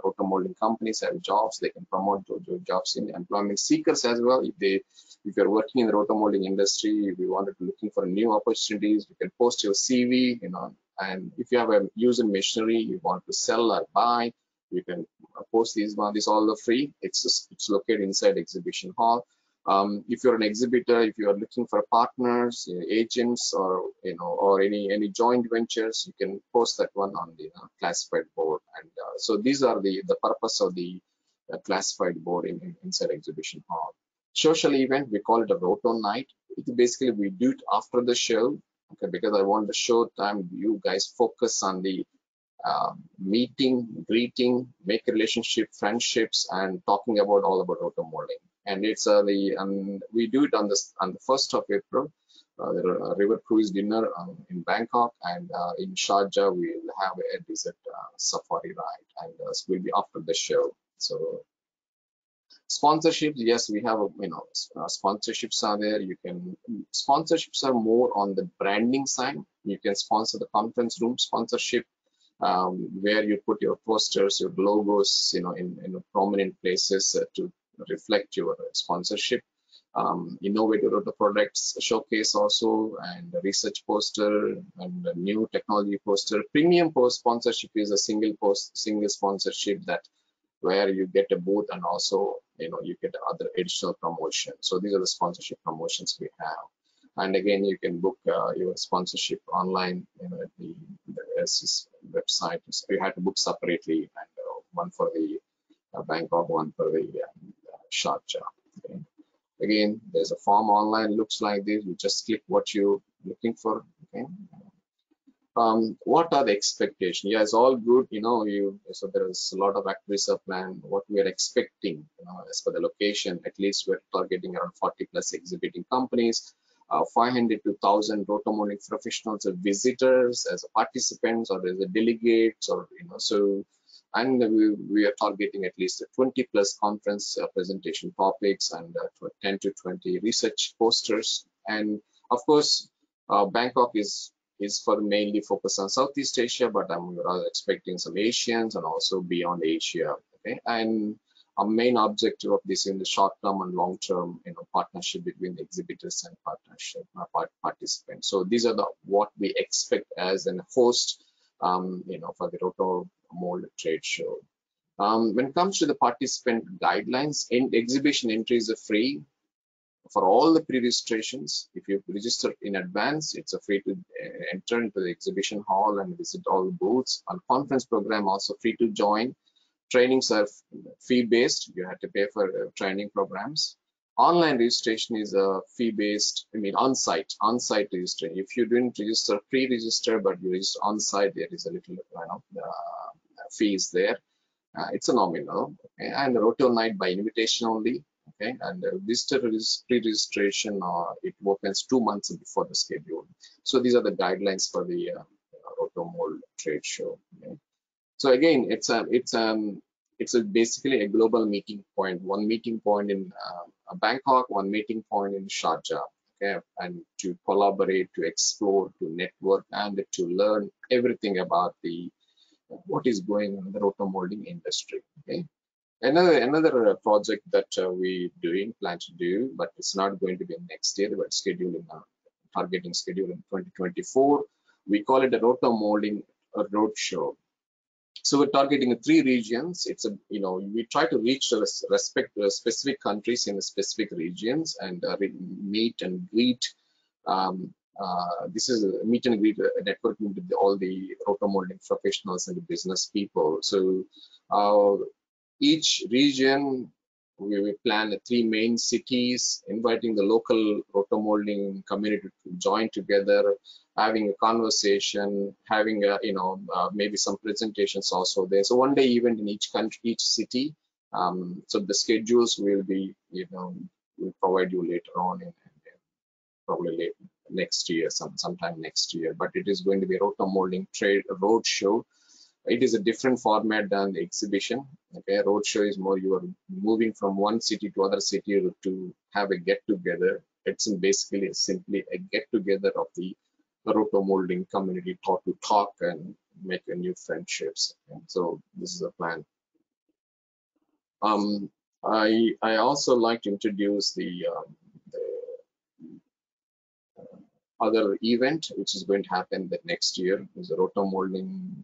roto-molding companies have jobs, they can promote those jobs in employment seekers as well. If you're working in the roto-molding industry, if you wanted to looking for new opportunities, you can post your CV, and if you have a user machinery you want to sell or buy, you can post these one. These all are free. It's located inside exhibition hall. If you're an exhibitor, if you are looking for partners, agents, or any joint ventures, you can post that one on the classified board. And so these are the purpose of the classified board inside exhibition hall. Social event, we call it a Roto night. Basically we do it after the show. Okay, because I want the show time you guys focus on the meeting, greeting, make relationship, friendships, and talking about all about roto-molding. And it's we do it on the 1st of April. The river cruise dinner in Bangkok, and in Sharjah we'll have a desert safari ride, and we'll be after the show. So sponsorships, yes, we have sponsorships are there. Sponsorships are more on the branding side. You can sponsor the conference room sponsorship, where you put your posters, your logos, in prominent places to reflect your sponsorship. Innovative Roto products showcase also, and the research poster, and the new technology poster. Premium post sponsorship is a single sponsorship where you get a booth, and also you get other additional promotion. So these are the sponsorship promotions we have. And again, you can book your sponsorship online at the SS website. So you have to book separately, and one for the Bangkok, one for the Sharjah. Okay. Again, there's a form online, looks like this. You just click what you're looking for. Okay. What are the expectations? Yeah, it's all good. So there is a lot of activities are planned. What we are expecting, as for the location, at least we're targeting around 40 plus exhibiting companies, 500 to 1,000 roto-molding professionals as visitors, as participants, or as delegates, or and we are targeting at least 20 plus conference presentation topics, and 10 to 20 research posters. And of course, Bangkok is for mainly focused on Southeast Asia, but I'm expecting some Asians and also beyond Asia. Okay, and our main objective of this in the short term and long term, partnership between the exhibitors and participants. So these are what we expect as a host, for the Roto Mold trade show. When it comes to the participant guidelines, exhibition entries are free for all the pre-registrations. If you register in advance, it's a free to enter into the exhibition hall and visit all the booths. On conference program, also free to join. Trainings are fee-based. You have to pay for training programs. Online registration is a fee-based, on-site registration. If you didn't register pre-register, but you register on-site, there is a little fees there. It's a nominal. Okay? And the Roto night by invitation only. Okay, and visitor pre-registration, it opens 2 months before the schedule. So these are the guidelines for the Roto Mold trade show. Okay? So again, it's basically a global meeting point. One meeting point in Bangkok, one meeting point in Sharjah. Okay, and to collaborate, to explore, to network, and to learn everything about what is going on in the roto molding industry. Okay. Another project that we plan to do, but it's not going to be next year, but targeting schedule in 2024. We call it a Roto Molding Roadshow. So we're targeting 3 regions. We try to reach specific countries in specific regions, and meet and greet this is a meet and greet networking with all the RotoMoulding professionals and the business people. So each region, we plan 3 main cities, inviting the local RotoMoulding community to join together, having a conversation, having a, maybe some presentations also there. So 1 day event in each country, each city. So the schedules will be, we'll provide you later on in probably late next year, sometime next year. But it is going to be a RotoMoulding trade road show. It is a different format than the exhibition. Okay, road show is more you are moving from one city to other city to have a get together. It's basically simply a get together of the RotoMoulding community to talk and make a new friendships. And so this is a plan. I also like to introduce the other event which is going to happen the next year is the RotoMoulding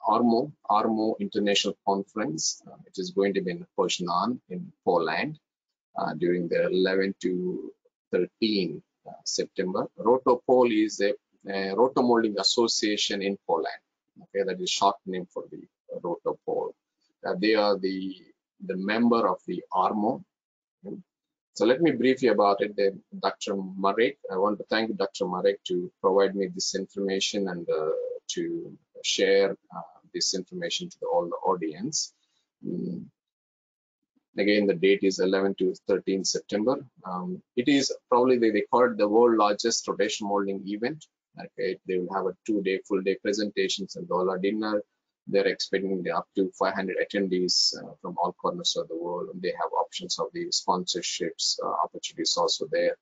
Armo International Conference, which is going to be in Poznan in Poland during the 11 to 13 September. Rotopol is a RotoMoulding Association in Poland. Okay, that is short name for the Rotopol. They are the member of the Armo. Okay. So let me brief you about it. Dr. Marek, I want to thank Dr. Marek to provide me this information and to share this information to all the audience. Again, the date is 11 to 13 September. It is probably, they call it the world largest rotation molding event. Okay, they will have a 2-day, full-day presentations and gala dinner. They're expecting up to 500 attendees from all corners of the world. They have options of the sponsorships, opportunities also there.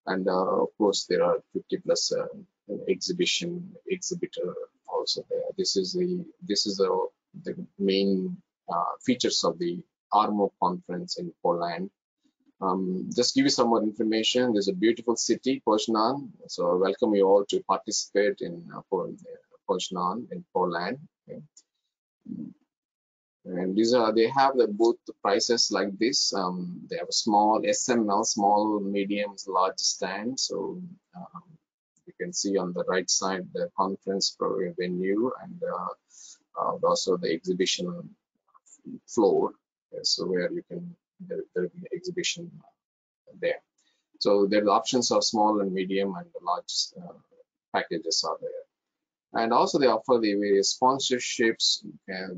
And of course, there are 50 plus exhibitor also there. This is the main features of the Armo conference in Poland. Just give you some more information. There's a beautiful city, Poznan. So I welcome you all to participate in Poznan in Poland. Okay. And they have the booth prices like this. They have a small SML, small, medium, large stand. So you can see on the right side the conference venue and also the exhibition floor. So where you can there will be exhibition there. So the options are small and medium and large packages are there. And also they offer the various sponsorships,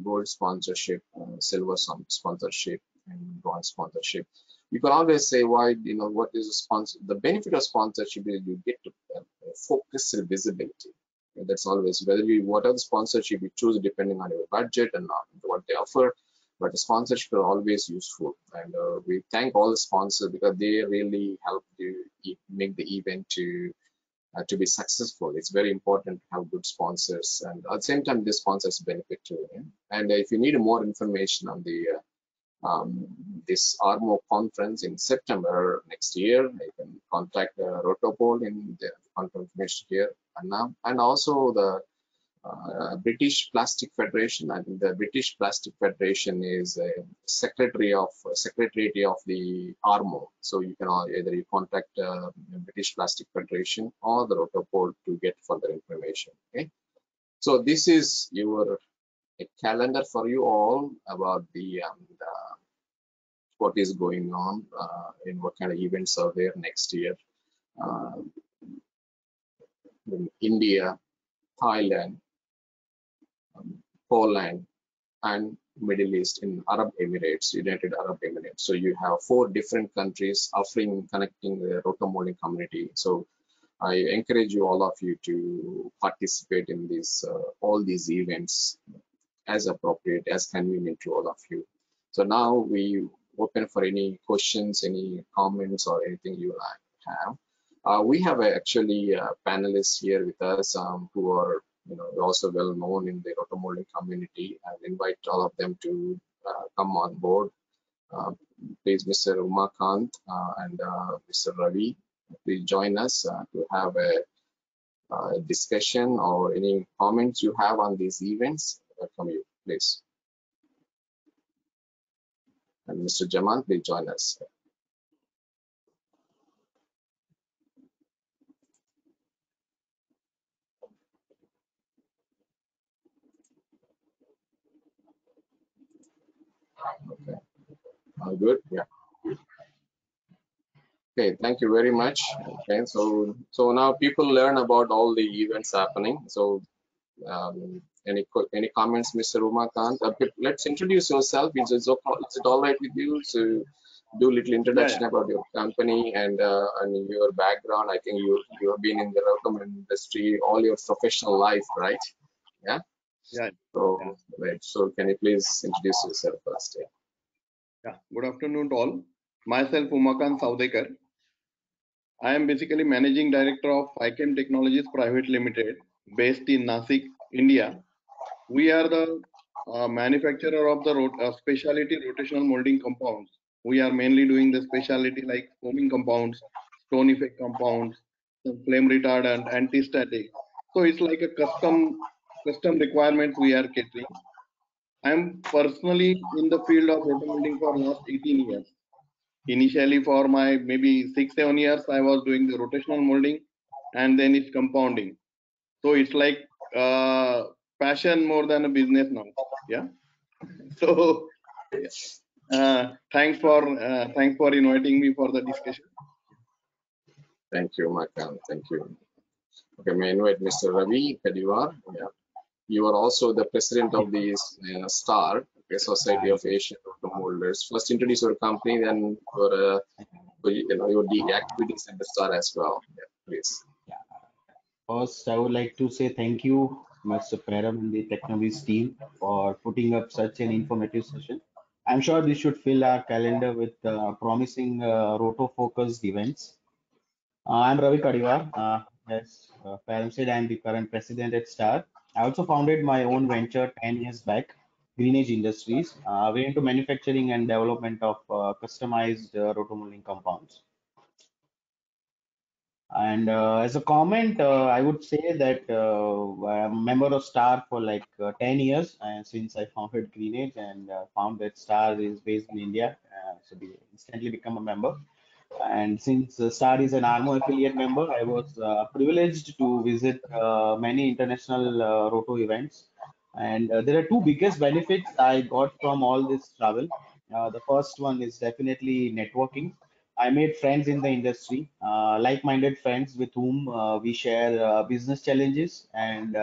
gold sponsorship, silver sponsorship, and bronze sponsorship. You can always say why, what is a sponsor? The benefit of sponsorship is you get to focus and visibility. And that's always what other sponsorship you choose depending on your budget and what they offer. But the sponsorship are always useful, and we thank all the sponsors because they really help you make the event to be successful. It's very important to have good sponsors, and at the same time, the sponsors benefit too. Yeah? And if you need more information on the this Armo conference in September next year, you can contact Rotopol in the contact information here and now, and also the British Plastic Federation. I think the British Plastic Federation is a secretariat of the Armo. So you can either contact the British Plastic Federation or the Rotopol to get further information. Okay. So this is a calendar for you all about the what is going on and what kind of events are there next year in India, Thailand, Poland, and Middle East in Arab Emirates, United Arab Emirates. So you have 4 different countries connecting the RotoMoulding community. So I encourage all of you to participate in all these events as appropriate, as convenient to all of you. So now we open for any questions, any comments, or anything you have. We have actually panelists here with us who are also well known in the RotoMoulding community. I invite all of them to come on board. Please, Mr. Umakant and Mr. Ravi, please join us to have a discussion or any comments you have on these events. Welcome you, please. And Mr. Jaman, please join us. Okay. Good. Yeah. Okay. Thank you very much. Okay. So now people learn about all the events happening. So any comments, Mr. Umakant? Let's introduce yourself. Is it all right with you? So do a little Yeah, introduction about your company and your background. I think you have been in the Rotom industry all your professional life, right? Yeah. yeah, yeah, So right. So can you please introduce yourself first? Yeah. yeah. Good afternoon to all. Myself, Umakant Saudekar. I am basically Managing Director of ICAM Technologies Private Limited, based in Nasik, India. We are the manufacturer of the specialty rotational molding compounds. We are mainly doing the specialty like foaming compounds, stone effect compounds, some flame retardant, anti-static. So it's like a custom requirements we are catering. I am personally in the field of rotomolding for last 18 years. Initially, for my maybe 6-7 years, I was doing the rotational molding, and then it's compounding. So it's like uh, passion more than a business now. Yeah. So thanks for inviting me for the discussion. Thank you, Umakant. Thank you. Okay, may I invite Mr. Ravi Kadiwar? Yeah. You are also the president of the STAR, okay, Society of Asian Rotom Molders. First, introduce your company, then your the activities at the STAR as well. Yeah, please. Yeah. First, I would like to say thank you, Mr. Param and the Technovis team for putting up such an informative session. I'm sure this should fill our calendar with promising roto-focused events. I'm Ravi Kadiwar. As Param said, I'm the current president at Star. I also founded my own venture 10 years back, Greenage Industries. We're into manufacturing and development of customized roto-molding compounds. And as a comment, I would say that I'm a member of Star for like 10 years since I founded Greenage and found that Star is based in India. So we instantly become a member. And since Star is an ARMO affiliate member, I was privileged to visit many international Roto events. And there are two biggest benefits I got from all this travel. The first one is definitely networking. I made friends in the industry, like-minded friends with whom we share business challenges and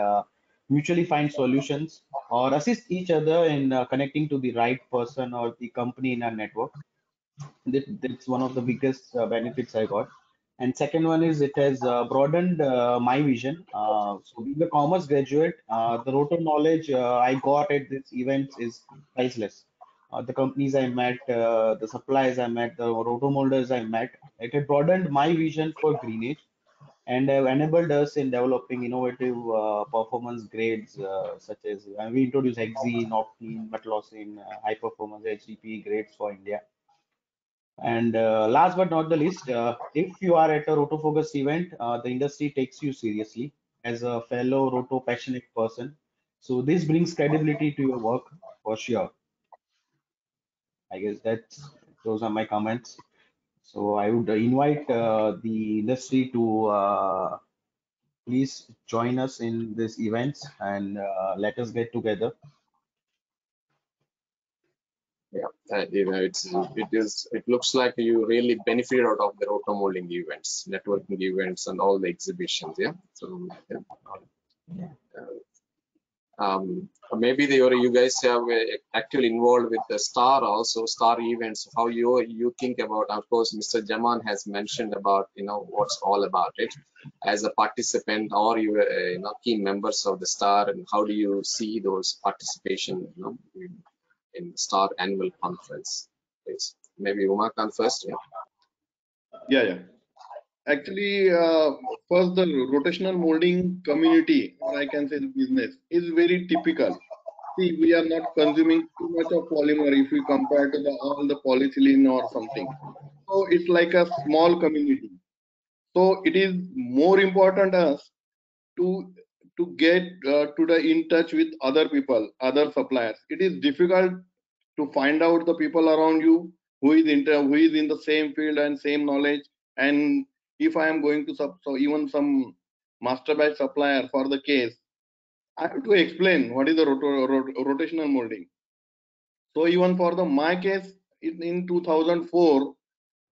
mutually find solutions or assist each other in connecting to the right person or the company in our network. That's one of the biggest benefits I got. And second one is it has broadened my vision. So being a commerce graduate, the Roto knowledge I got at this events is priceless. The companies I met, the suppliers I met, the Roto molders I met, it had broadened my vision for greenage and enabled us in developing innovative performance grades such as we introduced Xe, Noctine, Metlocin, high performance HDP grades for India. And last but not the least, if you are at a Roto Focus event, the industry takes you seriously as a fellow Roto passionate person. So this brings credibility to your work for sure. I guess those are my comments. So I would invite the industry to please join us in these events and let us get together. Yeah, it looks like you really benefited out of the rotomolding events, networking events, and all the exhibitions. Yeah. So yeah. Yeah. Maybe you guys have actually involved with the Star also, Star events. How you think about? Of course, Mr. Jaman has mentioned about what's all about it as a participant or you key members of the Star, and how do you see those participation in Star annual conference? Please, maybe Umakant first. Yeah. Yeah, yeah. Actually, first the rotational molding community, or I can say the business, is very typical. See, we are not consuming too much of polymer if we compare to all the polyethylene or something. So it's like a small community. So it is more important us to get to the in touch with other people, other suppliers. It is difficult to find out the people around you who is in the same field and same knowledge. And if I am going to so even some master batch supplier for the case, I have to explain what is the rotational molding. So even for my case, in 2004,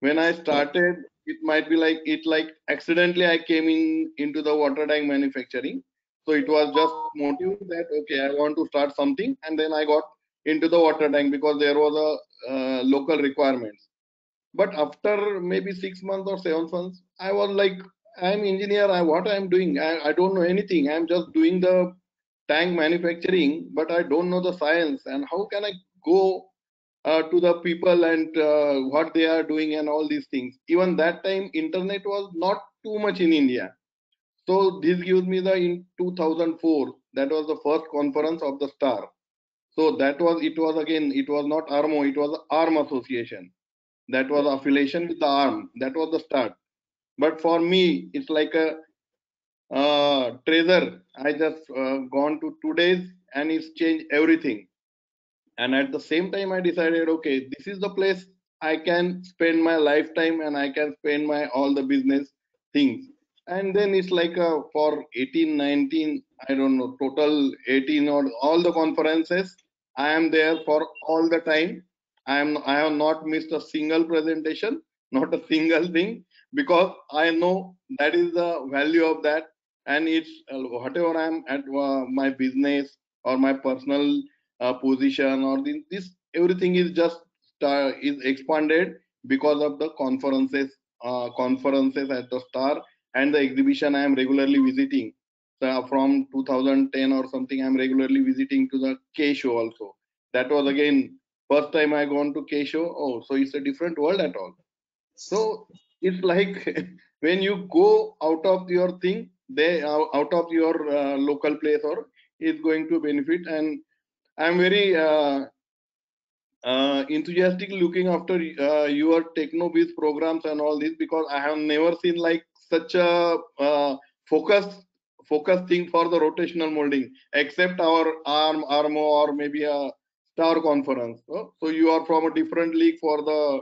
when I started, it might be like accidentally I came into the water tank manufacturing. So it was just motive that okay, I want to start something, and then I got into the water tank because there was a local requirements. But after maybe 6 months or 7 months, I was like, I'm engineer. What I'm doing? I don't know anything. I'm just doing the tank manufacturing, but I don't know the science. And how can I go to the people and what they are doing and all these things? Even that time, internet was not too much in India. So this gives me the in 2004. That was the first conference of the Star. So that was it was again it was not ARMO, it was ARM Association. That was affiliation with the ARM. That was the start. But for me, it's like a treasure. I just gone to 2 days and it's changed everything. And at the same time, I decided, okay, this is the place I can spend my lifetime and I can spend my all the business things. And then it's like for 18, 19, I don't know, total 18 or all the conferences. I am there for all the time. I have not missed a single presentation, not a single thing, because I know that is the value of that. And it's whatever I'm at my business or my personal position or this everything is just is expanded because of the conferences at the Star and the exhibition I am regularly visiting. So from 2010 or something, I'm regularly visiting to the K show also. That was again first time I gone to K show. Oh, so it's a different world at all. So it's like when you go out of your thing, they out of your local place or is going to benefit. And I'm very enthusiastic looking after your techno-biz programs and all this, because I have never seen like such a focus focus thing for the rotational molding, except our ARMO or maybe a Star conference. So you are from a different league for the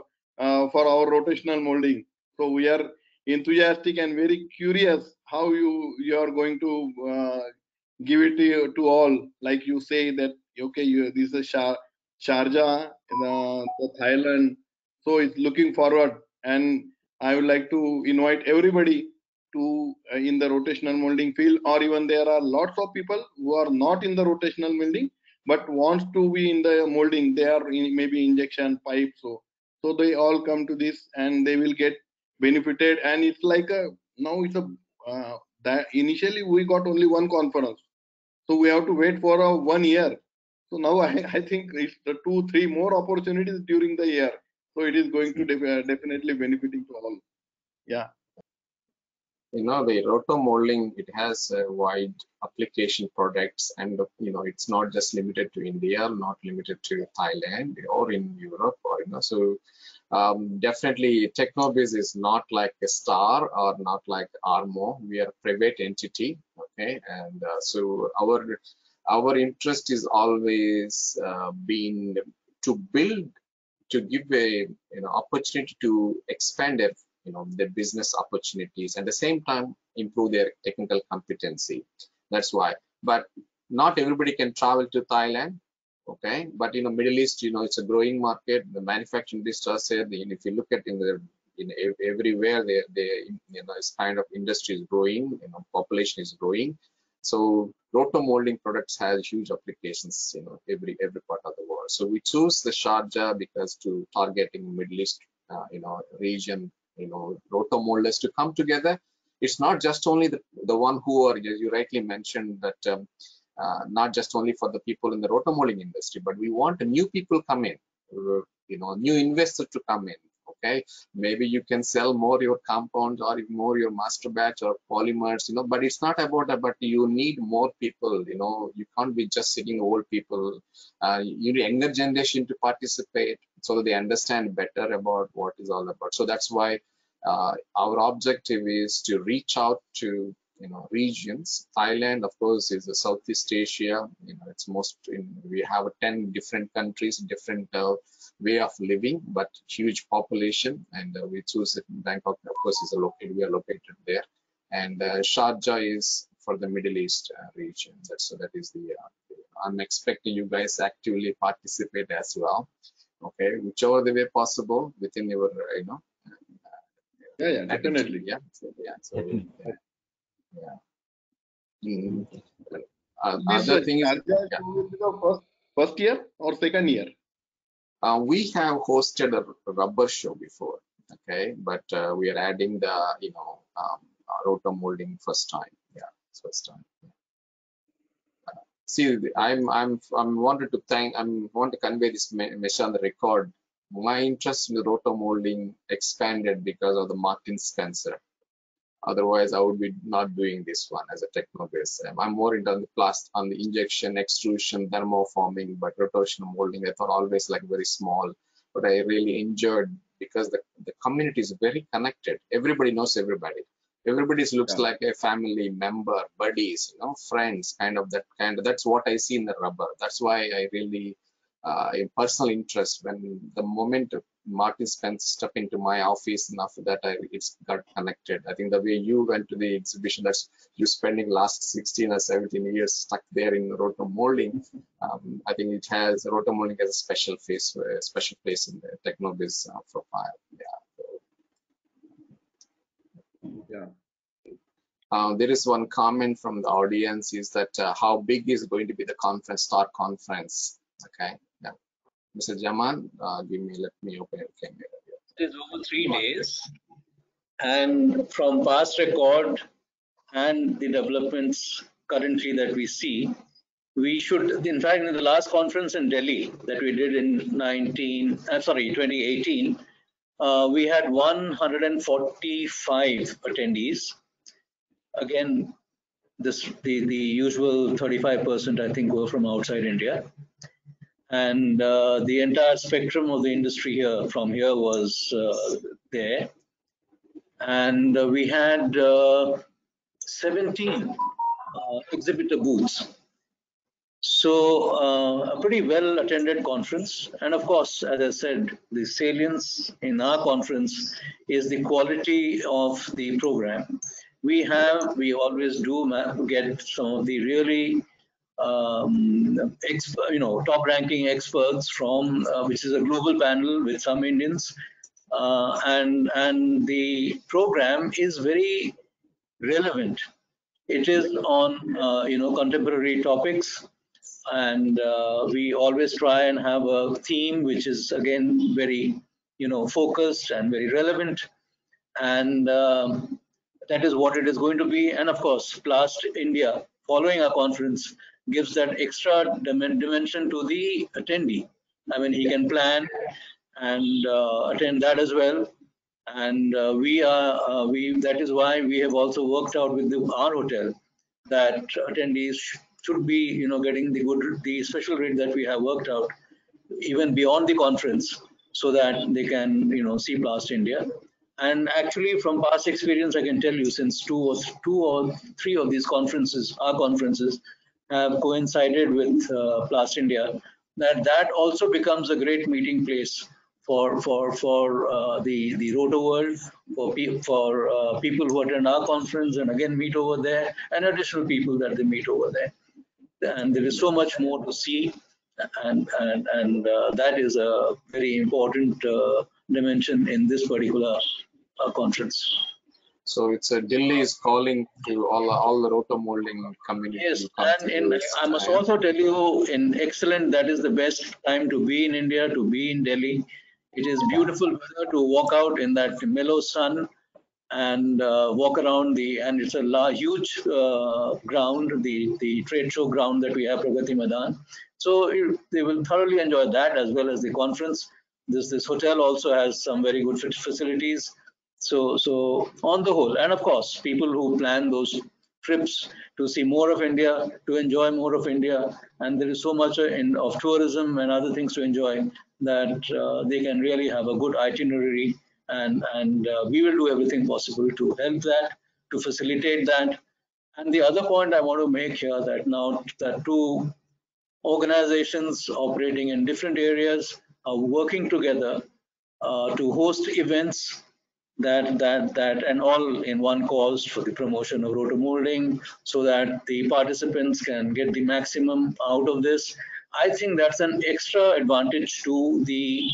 for our rotational molding. So we are enthusiastic and very curious how you are going to give it to all. Like you say that okay, this is Sharjah, the Thailand. So it's looking forward, and I would like to invite everybody to in the rotational molding field, or even there are lots of people who are not in the rotational molding but wants to be in the molding. They are in maybe injection pipe, so they all come to this and they will get benefited. And it's like a now it's a that initially we got only one conference, so we have to wait for 1 year. So now I think it's the 2, 3 more opportunities during the year. So it is going to definitely benefiting to all. Yeah. The roto molding, it has a wide application products, and it's not just limited to India, not limited to Thailand or in Europe, or so definitely Technobiz is not like a Star or not like Armo. We are a private entity, okay, and so our interest is always been to build, to give a opportunity to expand their business opportunities, and at the same time improve their technical competency. That's why. But not everybody can travel to Thailand, okay? But Middle East, it's a growing market. The manufacturing industry said, if you look at everywhere, this kind of industry is growing, population is growing. So roto molding products has huge applications, every part of the world. So we choose the Sharjah because to targeting Middle East, region, roto molders to come together. It's not just only the one who are, as you rightly mentioned, that not just only for the people in the roto molding industry, but we want new people come in, new investors to come in. Okay, maybe you can sell more your compounds or more your master batch or polymers, but it's not about that. But you need more people. You can't be just sitting old people. You need younger generation to participate so that they understand better about what is all about. So that's why our objective is to reach out to regions. Thailand, of course, is the Southeast Asia. It's we have 10 different countries, different way of living, but huge population. And we choose it. Bangkok, of course, we are located there. And Sharjah is for the Middle East region. That is the I'm expecting you guys actively participate as well. Okay, whichever the way possible within your, Yeah, definitely. Yeah, so, Definitely. yeah. Mm. This Other thing is, Sharjah yeah. will be the first year or second year? We have hosted a rubber show before, okay, but we are adding the, rotom molding first time. Yeah, it's first time. See, I'm wanted to want to convey this message on the record. My interest in the rotom molding expanded because of the Martin Spencer. Otherwise, I would be not doing this one as a techno base. I'm more into on the injection, extrusion, thermoforming, but rotational molding, I thought always like very small. But I really enjoyed because the community is very connected. Everybody knows everybody. Everybody looks like a family member, buddies, friends, that's what I see in the rubber. That's why I really a personal interest when the moment Martin Spence stepped into my office, and after that it's got connected. I think the way you went to the exhibition, that's you spending last 16 or 17 years stuck there in rotom molding. I think it has rotom molding has a special place in the technobiz profile. Yeah. There is one comment from the audience is that how big is going to be the Star conference? Okay, yeah. Mr. Jaman, let me open your camera. It is over 3 days, and from past record and the developments currently that we see, we should, in fact, in the last conference in Delhi that we did in 2018, we had 145 attendees. Again, the usual 35%, I think, were from outside India. And the entire spectrum of the industry here from here was there. And we had 17 exhibitor booths. So a pretty well attended conference. And of course, as I said, the salience in our conference is the quality of the program. We always do get some of the really top ranking experts from, which is a global panel with some Indians. And the program is very relevant. It is on, contemporary topics, and we always try and have a theme which is again very, focused and very relevant, and that is what it is going to be. And of course, Blast India, following our conference, gives that extra dimension to the attendee. I mean, he can plan and attend that as well. And that is why we have also worked out with our hotel that attendees should be, getting the special rate that we have worked out even beyond the conference, so that they can, see Blast India. And actually, from past experience, I can tell you, since two or three of these conferences, our conferences, have coincided with Blast India, that also becomes a great meeting place for the Roto world, for people who attend our conference and again meet over there, and additional people that they meet over there. And there is so much more to see, and that is a very important dimension in this particular conference. So it's Delhi is calling to all the rotom molding community. Yes, and I must also tell you, in excellent, that is the best time to be in India, to be in Delhi. It is beautiful weather to walk out in that mellow sun and walk around and it's a huge ground, the trade show ground that we have, Pragati Madan. So they will thoroughly enjoy that as well as the conference. This hotel also has some very good facilities. So on the whole, and of course, people who plan those trips to see more of India, to enjoy more of India, and there is so much of tourism and other things to enjoy that they can really have a good itinerary, and we will do everything possible to help that, to facilitate that. And the other point I want to make here, that now that two organizations operating in different areas are working together to host events and all in one cause for the promotion of RotoMoulding, so that the participants can get the maximum out of this. I think that's an extra advantage to the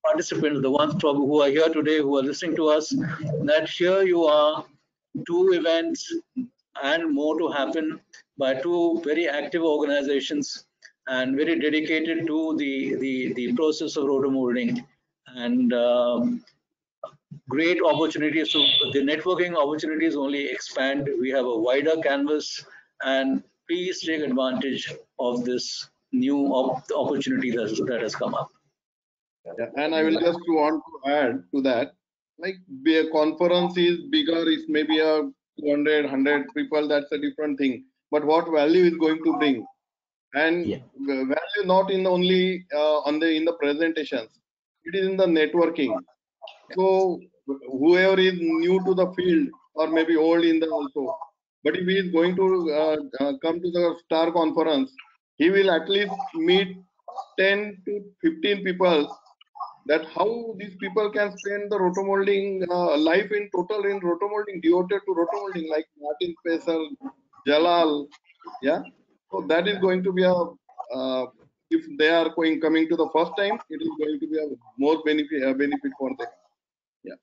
participants, the ones who are here today, who are listening to us, that here you are, two events and more to happen by two very active organizations and very dedicated to the process of RotoMoulding, and great opportunities. So the networking opportunities only expand. We have a wider canvas, and please take advantage of this new opportunity that has come up. Yeah, and I will just want to add to that, like a conference is bigger, it's maybe a 200, 100 people, that's a different thing. But what value is going to bring? And value not in only in the presentations, it is in the networking. So whoever is new to the field or maybe old in the also, but if he is going to come to the STAR conference, he will at least meet 10 to 15 people, that how these people can spend the RotoMoulding life in total in RotoMoulding, devoted to RotoMoulding, like Martin Spacer, Jalal. Yeah. So that is going to be if they are coming to the first time, it is going to be a more benefit for them. Yeah.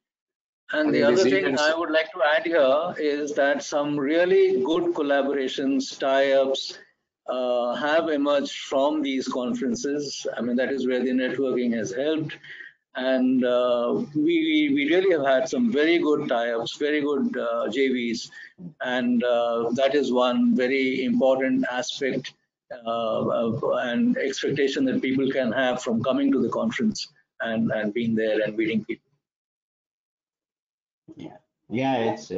And the other thing I would like to add here is that some really good collaborations, tie-ups have emerged from these conferences. I mean, that is where the networking has helped. And we really have had some very good tie-ups, very good JVs. And that is one very important aspect and expectation that people can have from coming to the conference and being there and meeting people. It's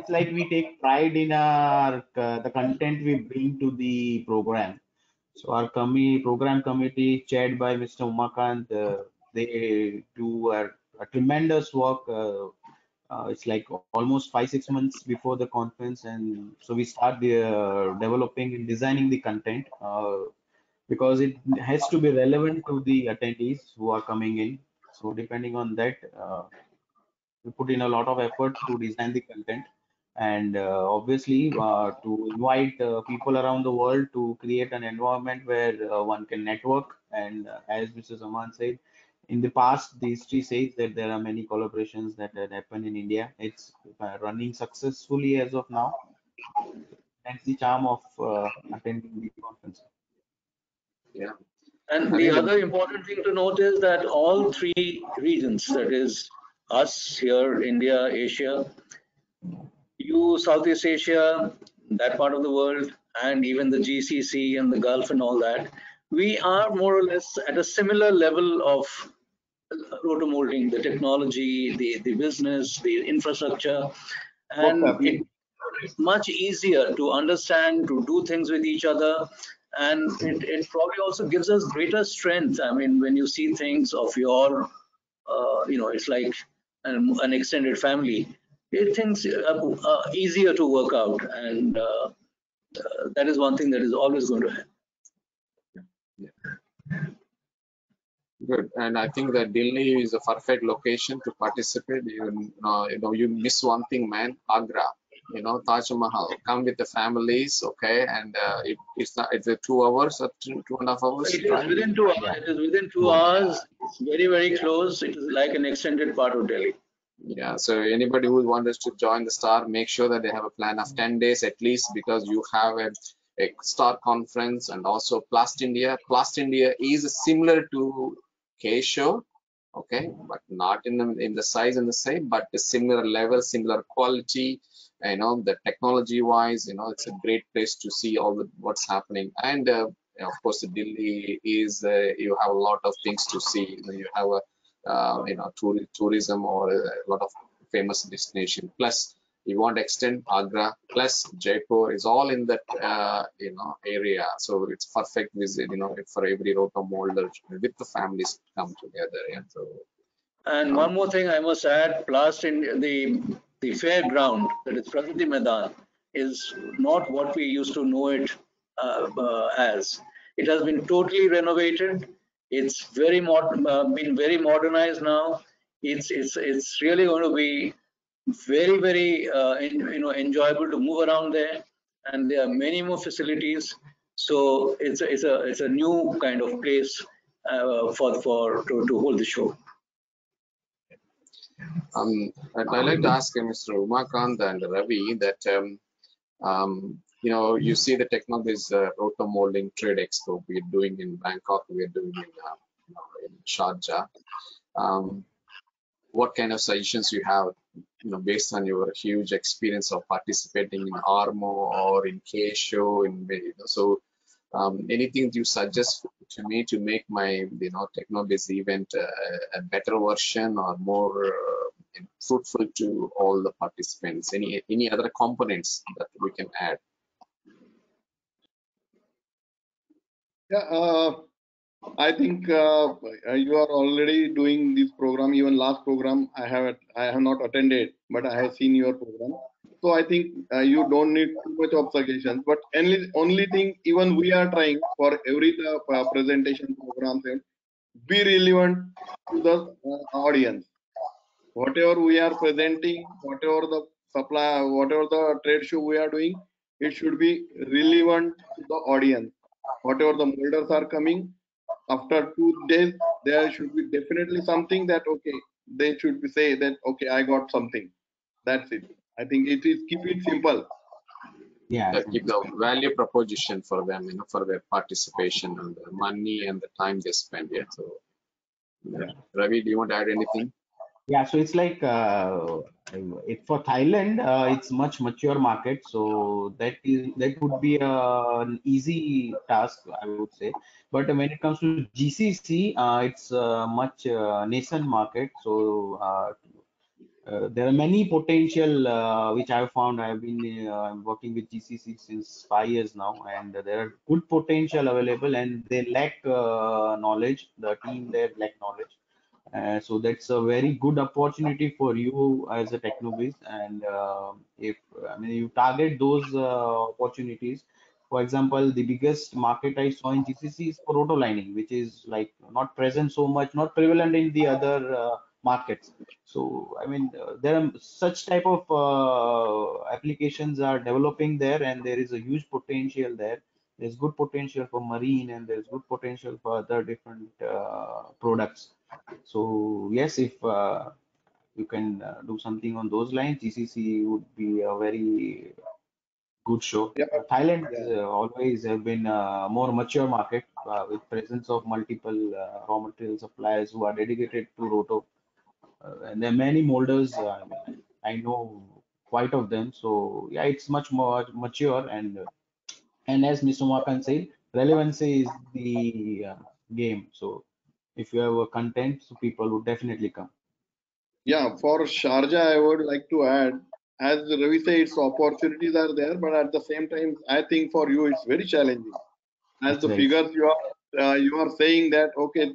like we take pride in our the content we bring to the program. So our program committee, chaired by Mr. Umakant, they do a tremendous work. It's like almost 5-6 months before the conference, and so we start developing and designing the content because it has to be relevant to the attendees who are coming in. So depending on that, we put in a lot of effort to design the content, and obviously to invite people around the world to create an environment where one can network. And as Mr. Zaman said, in the past, the history says that there are many collaborations that had happened in India. It's running successfully as of now. That's the charm of attending the conference. Yeah. And the other important thing to note is that all three regions, that is us here, India, Asia, you, Southeast Asia, that part of the world, and even the GCC and the Gulf and all that, we are more or less at a similar level of RotoMoulding, the technology, the business, the infrastructure, and it's much easier to understand, to do things with each other. And it probably also gives us greater strength. I mean, when you see things of your, it's like an extended family, things are easier to work out. And that is one thing that is always going to happen. Good, and I think that Delhi is a perfect location to participate. You miss one thing, man, Agra. Taj Mahal. Come with the families, okay? And it's a 2 hours or 2.5 hours. It is within 2 hours. It is within 2 hours. It's very, very close. It is like an extended part of Delhi. Yeah. So anybody who wants to join the STAR, make sure that they have a plan of 10 days at least, because you have a STAR conference and also Plast India. Plast India is similar to K Show, okay, but not in the size and the same, but a similar level, similar quality. The technology wise, it's a great place to see what's happening. And of course, Delhi is you have a lot of things to see. You have a tourism or a lot of famous destination. Plus, you want to extend Agra, plus Jaipur is all in that area. So it's perfect visit, for every RotoMoulder with the families come together. Yeah. So. And one more thing I must add: Plast in the fairground, that is Pragati Maidan, is not what we used to know it as. It has been totally renovated. It's been very modernized now. it's really going to be very enjoyable to move around there, and there are many more facilities. So it's a new kind of place for to hold the show. And I'd like to ask Mr. Umakant and Ravi that you see the technologies RotoMoulding Trade Expo we're doing in Bangkok, we're doing in Sharjah. What kind of suggestions you have, based on your huge experience of participating in Armo or in K-Show, anything you suggest to me to make my techno-based event a better version or more fruitful to all the participants? Any other components that we can add? Yeah, I think you are already doing this program. Even last program I have not attended, but I have seen your program. So I think you don't need too much of suggestions. But only thing, even we are trying for every presentation program, be relevant to the audience. Whatever we are presenting, whatever the supply, whatever the trade show we are doing, it should be relevant to the audience. Whatever the molders are coming, after 2 days, there should be definitely something that, okay, they should be say that, okay, I got something. That's it. I think it is, keep it simple. Yeah, Keep the value proposition for them, for their participation and the money and the time they spend. Yeah. So, Ravi, do you want to add anything? yeah. So it's like for Thailand, it's much mature market, so that would be an easy task, I would say. But when it comes to GCC, it's much nascent market, so there are many potential which I've found. I've been working with GCC since 5 years now, and there are good potential available, and they lack knowledge. The team there lack knowledge. So that's a very good opportunity for you as a technobiz, and if I mean you target those opportunities. For example, the biggest market I saw in GCC is for roto lining, which is like not present so much, not prevalent in the other markets. So I mean, there are such type of applications are developing there, and there is a huge potential there. There's good potential for marine, and there's good potential for other different products. So yes, if you can do something on those lines, GCC would be a very good show. Yeah, Thailand yeah, always have been a more mature market with presence of multiple raw material suppliers who are dedicated to Roto, and there are many molders. I mean, I know quite of them. So yeah, it's much more mature, and as Mr. Markan said, relevancy is the game. So if you have a content, so people would definitely come. yeah. For Sharjah, I would like to add, as Ravi said, its opportunities are there, but at the same time, I think for you it's very challenging. As It's the very figures you are saying that, okay,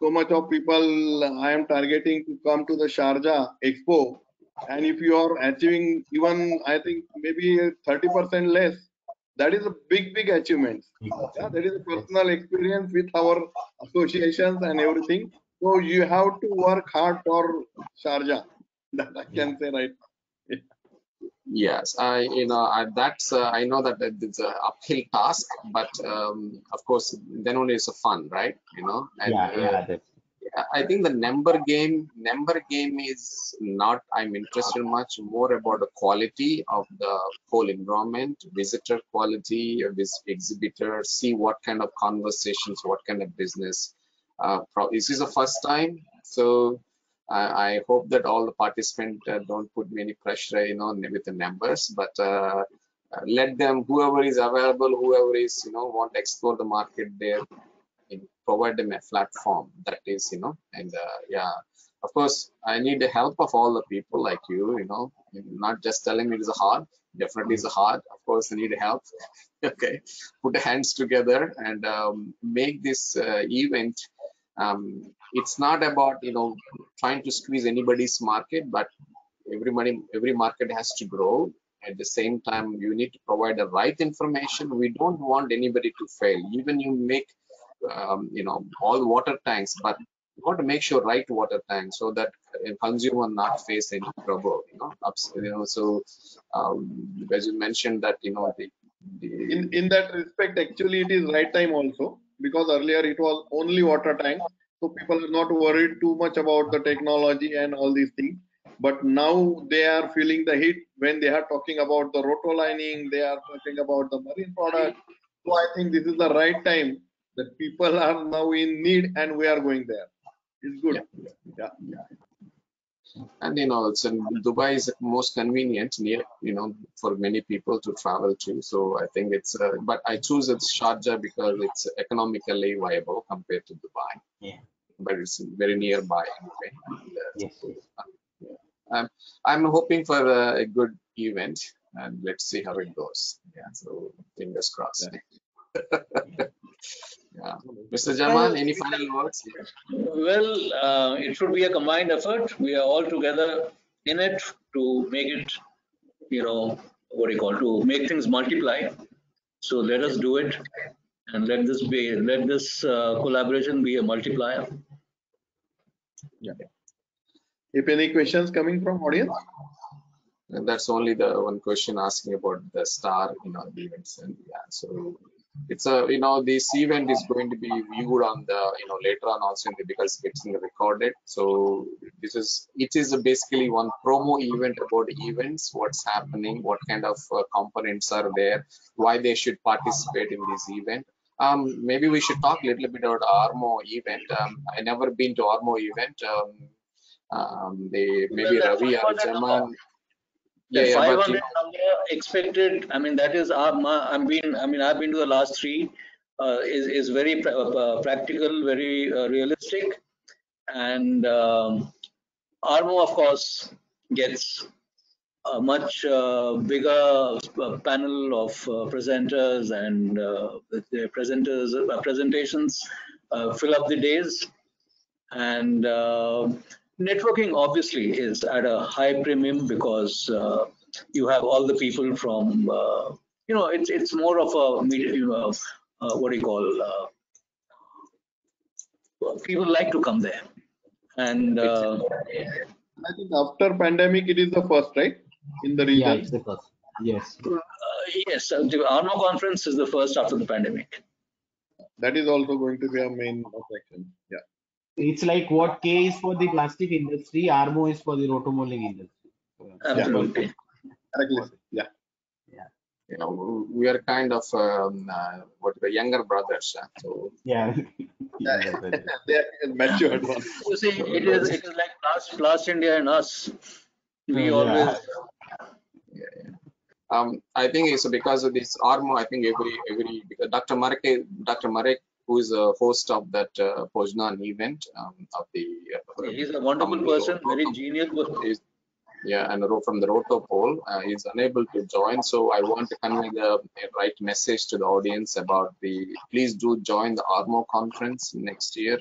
so much of people I am targeting to come to the Sharjah Expo, and if you are achieving even, I think maybe 30% less, that is a big achievement. Yeah, that is a yes. personal experience with our associations and everything. So you have to work hard for Sharjah. That I Yeah. can say, right? Yes, that's I know that it's a uphill task, but of course, then only it's a fun, right? And Yeah, that's I think the number game is not I'm interested much more about the quality of the whole environment, visitor quality, exhibitor, see what kind of conversations, what kind of business. This is the first time, so I hope that all the participants don't put me any pressure, with the numbers, but let them, whoever is available, whoever is, want to explore the market there, provide them a platform that is, and yeah, of course, I need the help of all the people like you, not just telling me it is hard. Definitely is hard. Of course, I need help. Okay, put the hands together and make this event. It's not about trying to squeeze anybody's market, but every market has to grow. At the same time, you need to provide the right information. We don't want anybody to fail. Even you make all water tanks, but you want to make sure right water tank so that a consumer not face any trouble, so as you mentioned that, In that respect, actually, it is right time also, because earlier it was only water tanks, so people are not worried too much about the technology and all these things. But now they are feeling the heat when they are talking about the roto lining, they are talking about the marine product. So I think this is the right time that people are now in need, and we are going there. It's good. yeah. And it's Dubai is the most convenient near, for many people to travel to. So I think it's, but I choose Sharjah because it's economically viable compared to Dubai. Yeah. But it's very nearby anyway. And, Yes. I'm hoping for a good event, and let's see how it goes. Yeah. So fingers crossed. Yeah. Mr. Jaman, any final words? Well, it should be a combined effort. We are all together in it to make it, to make things multiply. So let us do it, and let this collaboration be a multiplier. Yeah. If any questions coming from audience? And that's only the one question asking about the star, the events, and so it's this event is going to be viewed on the, later on also because it's recorded. So it is basically one promo event about events, what's happening, what kind of components are there, why they should participate in this event. Maybe we should talk a little bit about Armo event. I never been to Armo event. Maybe Ravi or Jaman. The 500 number expected. I mean, that is I've been to the last three. Is very practical, very realistic, and Armo, of course, gets a much bigger panel of presenters, and the presentations fill up the days, and networking obviously is at a high premium because you have all the people from it's more of a what do you call people like to come there, and I think after pandemic, it is the first, right, in the region. Yeah, it's the first. Yes. Yes, the Armo conference is the first after the pandemic. That is also going to be a main attraction. Yeah. It's like what K is for the plastic industry, Armo is for the RotoMoulding industry. Absolutely. Yeah. We are kind of the younger brothers. So Yeah. They are matured ones. You see, it is like Blast India and us. We always. I think it's because of this Armo. I think every because Dr. Marek, who is a host of that Poznan event of the. He's a wonderful person, very genius. And from the Roto poll is unable to join. So I want to convey the right message to the audience about please do join the Armo conference next year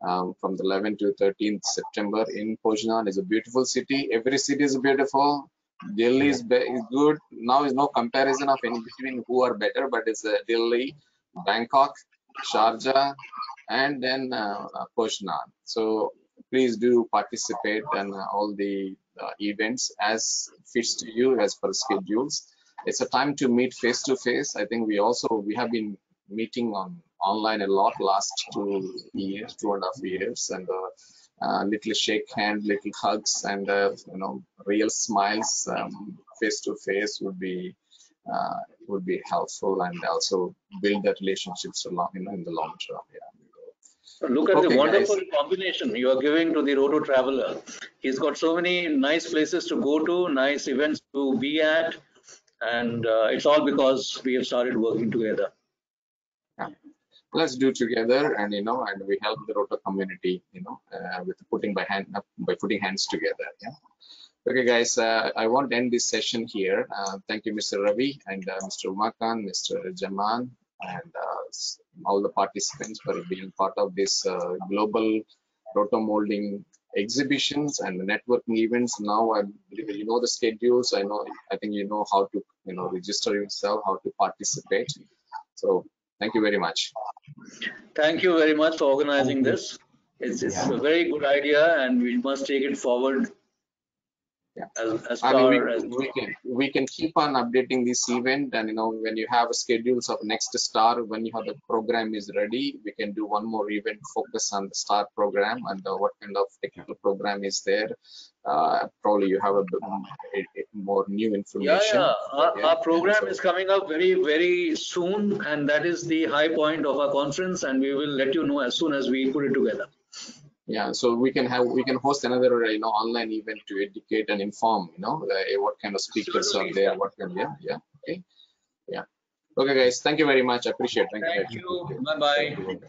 from the 11th to 13th September in Poznan. It's a beautiful city. Every city is beautiful. Delhi is good. Now is no comparison of any between who are better, but it's Delhi, Bangkok, Sharjah, and then Poznan. So please do participate in all the events as fits to you as per schedules. It's a time to meet face to face. I think we have been meeting online a lot last 2.5 years, and little shake hand, little hugs, and real smiles face to face would be helpful, and also build that relationships in the long term. Look at the wonderful combination you are giving to the Roto traveler. He's got so many nice places to go to, nice events to be at, and it's all because we have started working together. Yeah. Let's do together, and and we help the Roto community, with putting hands together. Yeah. Okay, guys, I want to end this session here. Thank you, Mr. Ravi and Mr. Umakant, Mr. Jaman, and all the participants for being part of this global RotoMoulding exhibitions and networking events. Now I believe you know the schedules. I think you know how to register yourself, how to participate. So thank you very much. Thank you very much for organizing this. It's Yeah. a very good idea, and we must take it forward Yeah. as I mean, far as we can keep on updating this event, and when you have schedules of next star, when you have the program is ready, we can do one more event focus on the star program and what kind of technical program is there. Probably you have a bit more new information. Our program So, is coming up very soon, and that is the high point of our conference, and we will let you know as soon as we put it together. yeah, so we can host another online event to educate and inform what kind of speakers are there, what kind. Okay, yeah. Okay, guys, thank you very much. I appreciate it. Thank you. Bye bye.